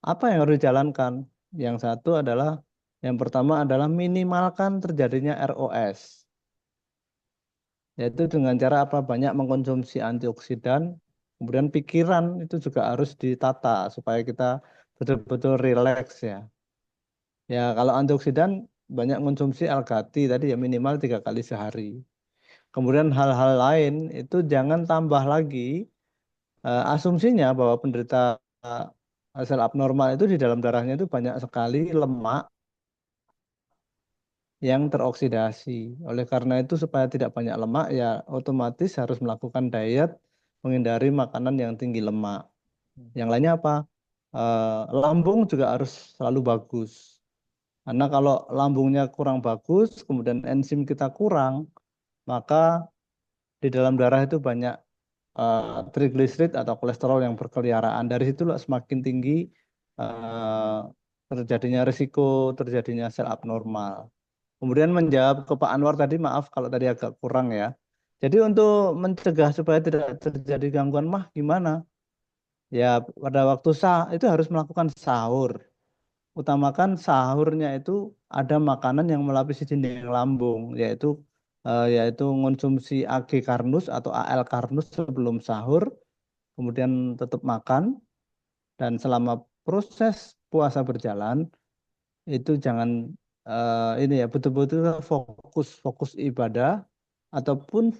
Apa yang harus dijalankan? Yang satu adalah, yang pertama adalah minimalkan terjadinya ROS. Yaitu dengan cara apa? Banyak mengkonsumsi antioksidan, kemudian pikiran itu juga harus ditata supaya kita betul-betul rileks ya. Ya kalau antioksidan banyak konsumsi algati tadi ya minimal 3 kali sehari. Kemudian hal-hal lain itu jangan tambah lagi asumsinya bahwa penderita sel abnormal itu di dalam darahnya itu banyak sekali lemak yang teroksidasi. Oleh karena itu supaya tidak banyak lemak ya otomatis harus melakukan diet menghindari makanan yang tinggi lemak. Yang lainnya apa? Lambung juga harus selalu bagus. Karena kalau lambungnya kurang bagus, kemudian enzim kita kurang, maka di dalam darah itu banyak trigliserid atau kolesterol yang berkeliaran. Dari situlah semakin tinggi eh, terjadinya risiko terjadinya sel abnormal. Kemudian menjawab ke Pak Anwar tadi, maaf kalau tadi agak kurang ya. Jadi untuk mencegah supaya tidak terjadi gangguan mah gimana? Ya pada waktu itu harus melakukan sahur. Utamakan sahurnya itu ada makanan yang melapisi dinding lambung, yaitu konsumsi AG Karnus atau AL Karnus sebelum sahur kemudian tetap makan, dan selama proses puasa berjalan itu jangan ini ya, betul-betul fokus ibadah ataupun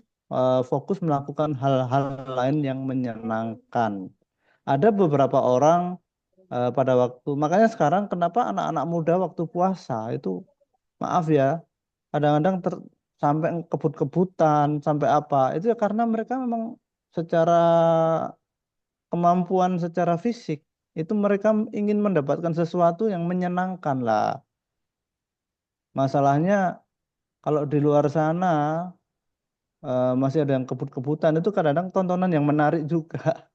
fokus melakukan hal-hal lain yang menyenangkan. Ada beberapa orang pada waktu, makanya sekarang kenapa anak-anak muda waktu puasa itu, maaf ya, kadang-kadang sampai kebut-kebutan, sampai apa, itu ya karena mereka memang secara kemampuan secara fisik itu mereka ingin mendapatkan sesuatu yang menyenangkan lah. Masalahnya kalau di luar sana masih ada yang kebut-kebutan, itu kadang-kadang tontonan yang menarik juga.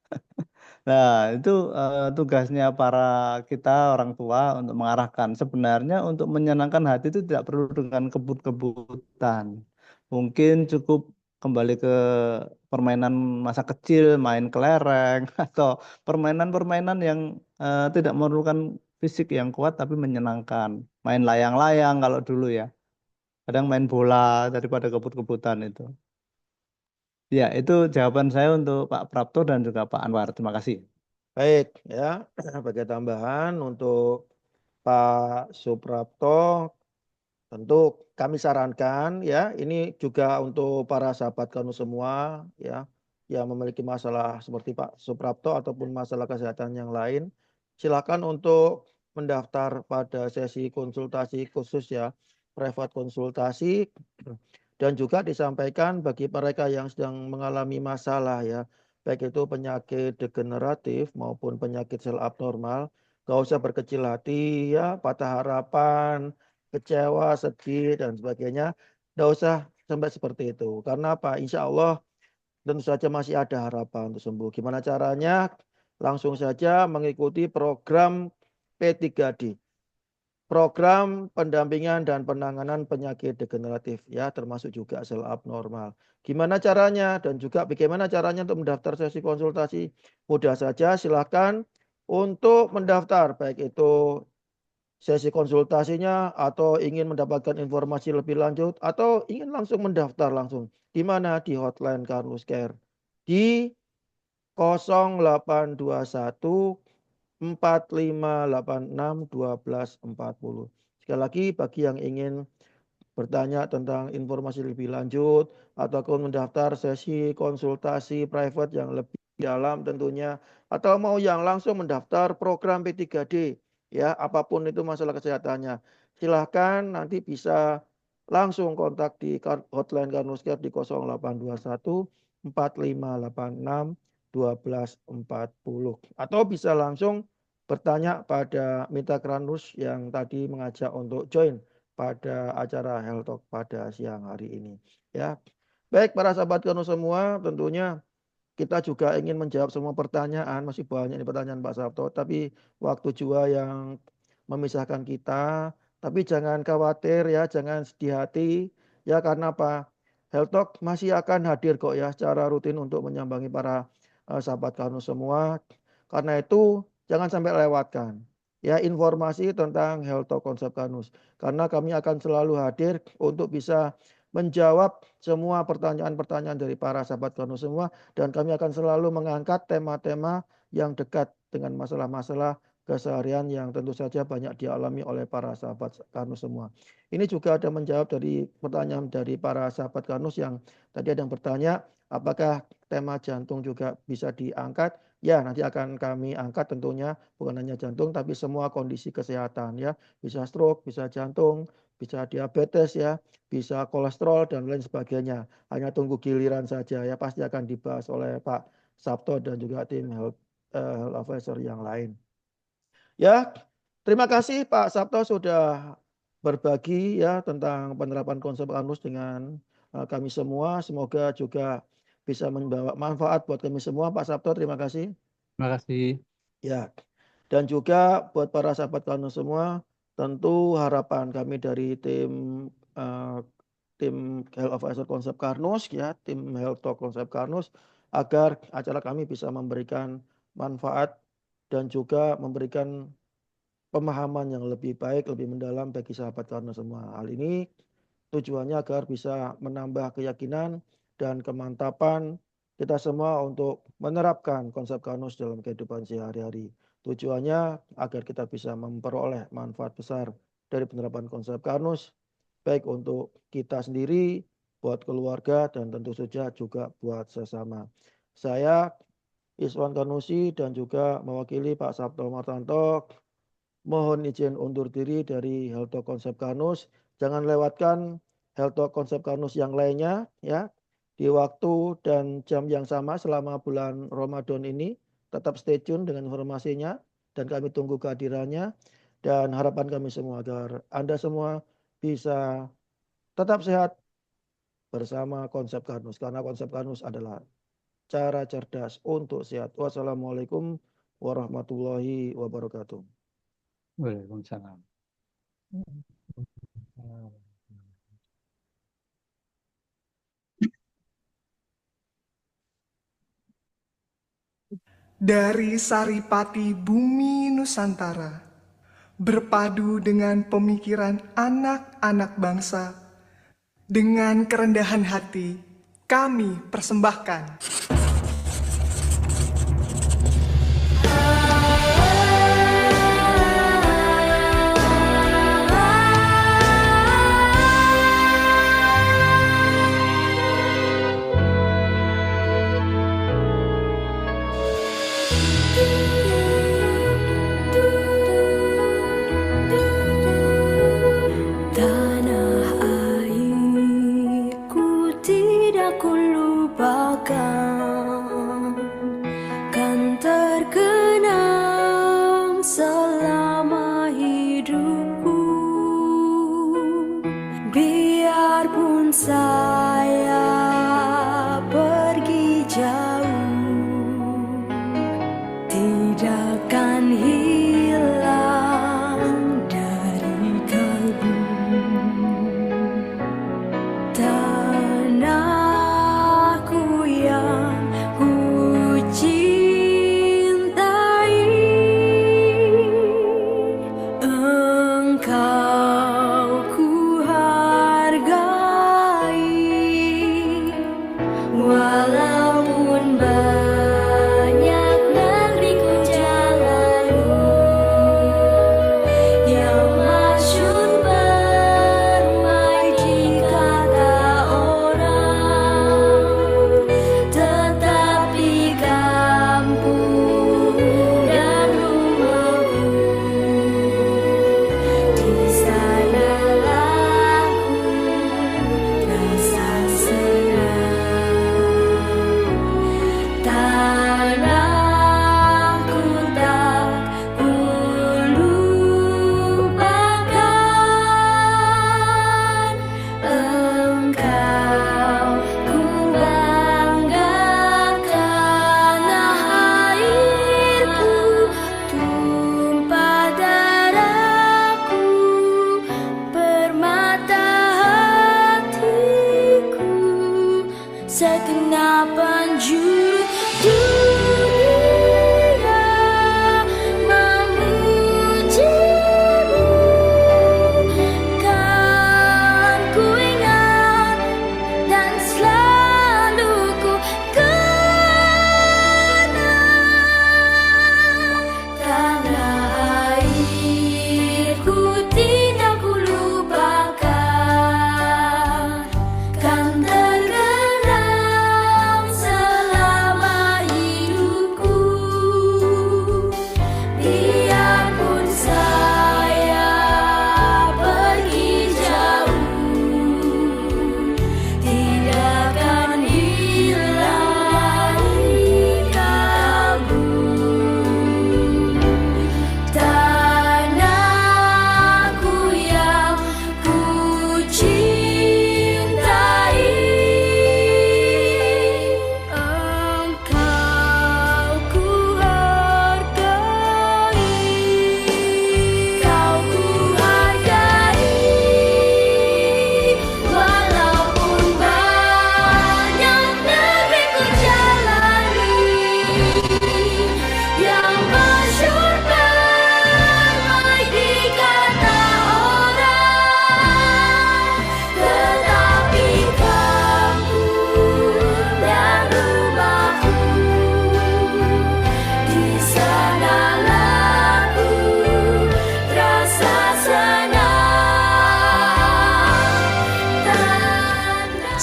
Nah, itu tugasnya para kita orang tua untuk mengarahkan. Sebenarnya untuk menyenangkan hati itu tidak perlu dengan kebut-kebutan. Mungkin cukup kembali ke permainan masa kecil, main kelereng, atau permainan-permainan yang tidak memerlukan fisik yang kuat tapi menyenangkan. Main layang-layang kalau dulu ya. Kadang main bola daripada kebut-kebutan itu. Ya, itu jawaban saya untuk Pak Prapto dan juga Pak Anwar. Terima kasih. Baik ya, sebagai tambahan untuk Pak Suprapto, tentu kami sarankan ya, ini juga untuk para sahabat kanu semua ya, yang memiliki masalah seperti Pak Suprapto ataupun masalah kesehatan yang lain, silakan untuk mendaftar pada sesi konsultasi khusus ya, private konsultasi, dan juga disampaikan bagi mereka yang sedang mengalami masalah ya, baik itu penyakit degeneratif maupun penyakit sel abnormal, gak usah berkecil hati ya, patah harapan, kecewa, sedih, dan sebagainya. Tidak usah sampai seperti itu. Karena apa? Insya Allah tentu saja masih ada harapan untuk sembuh. Gimana caranya? Langsung saja mengikuti program P3D. Program pendampingan dan penanganan penyakit degeneratif ya, termasuk juga sel abnormal. Gimana caranya dan juga bagaimana caranya untuk mendaftar sesi konsultasi? Mudah saja, silakan untuk mendaftar baik itu sesi konsultasinya atau ingin mendapatkan informasi lebih lanjut atau ingin langsung mendaftar langsung. Di mana? Di hotline Karnus Care di 0821 4586 1240. Sekali lagi bagi yang ingin bertanya tentang informasi lebih lanjut ataupun mendaftar sesi konsultasi private yang lebih dalam tentunya, atau mau yang langsung mendaftar program P3D ya, apapun itu masalah kesehatannya, silahkan nanti bisa langsung kontak di hotline Karnus Care di 0821 4586 1240, atau bisa langsung bertanya pada Mita Kranus yang tadi mengajak untuk join pada acara Health Talk pada siang hari ini ya. Baik para sahabat Kanu semua, tentunya kita juga ingin menjawab semua pertanyaan, masih banyak nih pertanyaan Pak Sabto, tapi waktu juga yang memisahkan kita. Tapi jangan khawatir ya, jangan sedih hati ya, karena apa? Health Talk masih akan hadir kok ya secara rutin untuk menyambangi para sahabat Kanu semua. Karena itu jangan sampai lewatkan ya informasi tentang Health Talk Konsep Kanus. Karena kami akan selalu hadir untuk bisa menjawab semua pertanyaan-pertanyaan dari para sahabat Kanu semua, dan kami akan selalu mengangkat tema-tema yang dekat dengan masalah-masalah keseharian yang tentu saja banyak dialami oleh para sahabat Kanus semua. Ini juga ada menjawab dari pertanyaan dari para sahabat Kanus yang tadi ada yang bertanya, apakah tema jantung juga bisa diangkat? Ya, nanti akan kami angkat tentunya, bukan hanya jantung tapi semua kondisi kesehatan ya. Bisa stroke, bisa jantung, bisa diabetes ya, bisa kolesterol dan lain sebagainya. Hanya tunggu giliran saja ya, pasti akan dibahas oleh Pak Sabto dan juga tim health advisor yang lain. Ya, terima kasih Pak Sabto sudah berbagi ya tentang penerapan konsep Kanus dengan kami semua. Semoga juga bisa membawa manfaat buat kami semua. Pak Sabto, terima kasih. Terima kasih. Ya, dan juga buat para sahabat Kanus semua, tentu harapan kami dari tim Health Advisor Konsep Karnus ya, tim Health Talk Konsep Karnus, agar acara kami bisa memberikan manfaat dan juga memberikan pemahaman yang lebih baik, lebih mendalam bagi sahabat Karnus semua. Hal ini tujuannya agar bisa menambah keyakinan dan kemantapan kita semua untuk menerapkan konsep Kanus dalam kehidupan sehari-hari. Tujuannya agar kita bisa memperoleh manfaat besar dari penerapan konsep Kanus, baik untuk kita sendiri, buat keluarga, dan tentu saja juga buat sesama. Saya Iswan Kanusi dan juga mewakili Pak Sabto Martanto mohon izin undur diri dari Health Talk Konsep Kanus. Jangan lewatkan Health Talk Konsep Kanus yang lainnya ya di waktu dan jam yang sama selama bulan Ramadan ini. Tetap stay tune dengan informasinya dan kami tunggu kehadirannya dan harapan kami semua agar Anda semua bisa tetap sehat bersama konsep Kanus karena konsep Kanus adalah cara cerdas untuk sehat. Wassalamualaikum warahmatullahi wabarakatuh. Waalaikumsalam. Dari Saripati Bumi Nusantara, berpadu dengan pemikiran anak-anak bangsa, dengan kerendahan hati kami persembahkan tanah airku tidak kulupakan.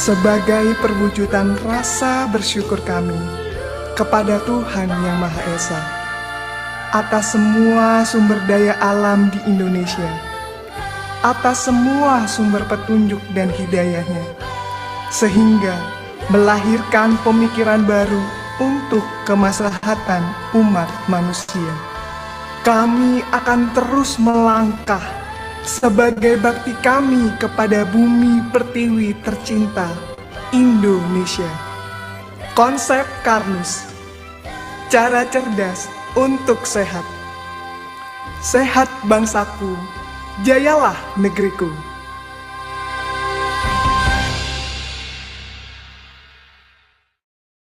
sebagai perwujudan rasa bersyukur kami kepada Tuhan Yang Maha Esa atas semua sumber daya alam di Indonesia, atas semua sumber petunjuk dan hidayahnya, sehingga melahirkan pemikiran baru untuk kemaslahatan umat manusia. Kami akan terus melangkah sebagai bakti kami kepada bumi pertiwi tercinta Indonesia. Konsep Karnus, cara cerdas untuk sehat. Sehat bangsaku, jayalah negeriku.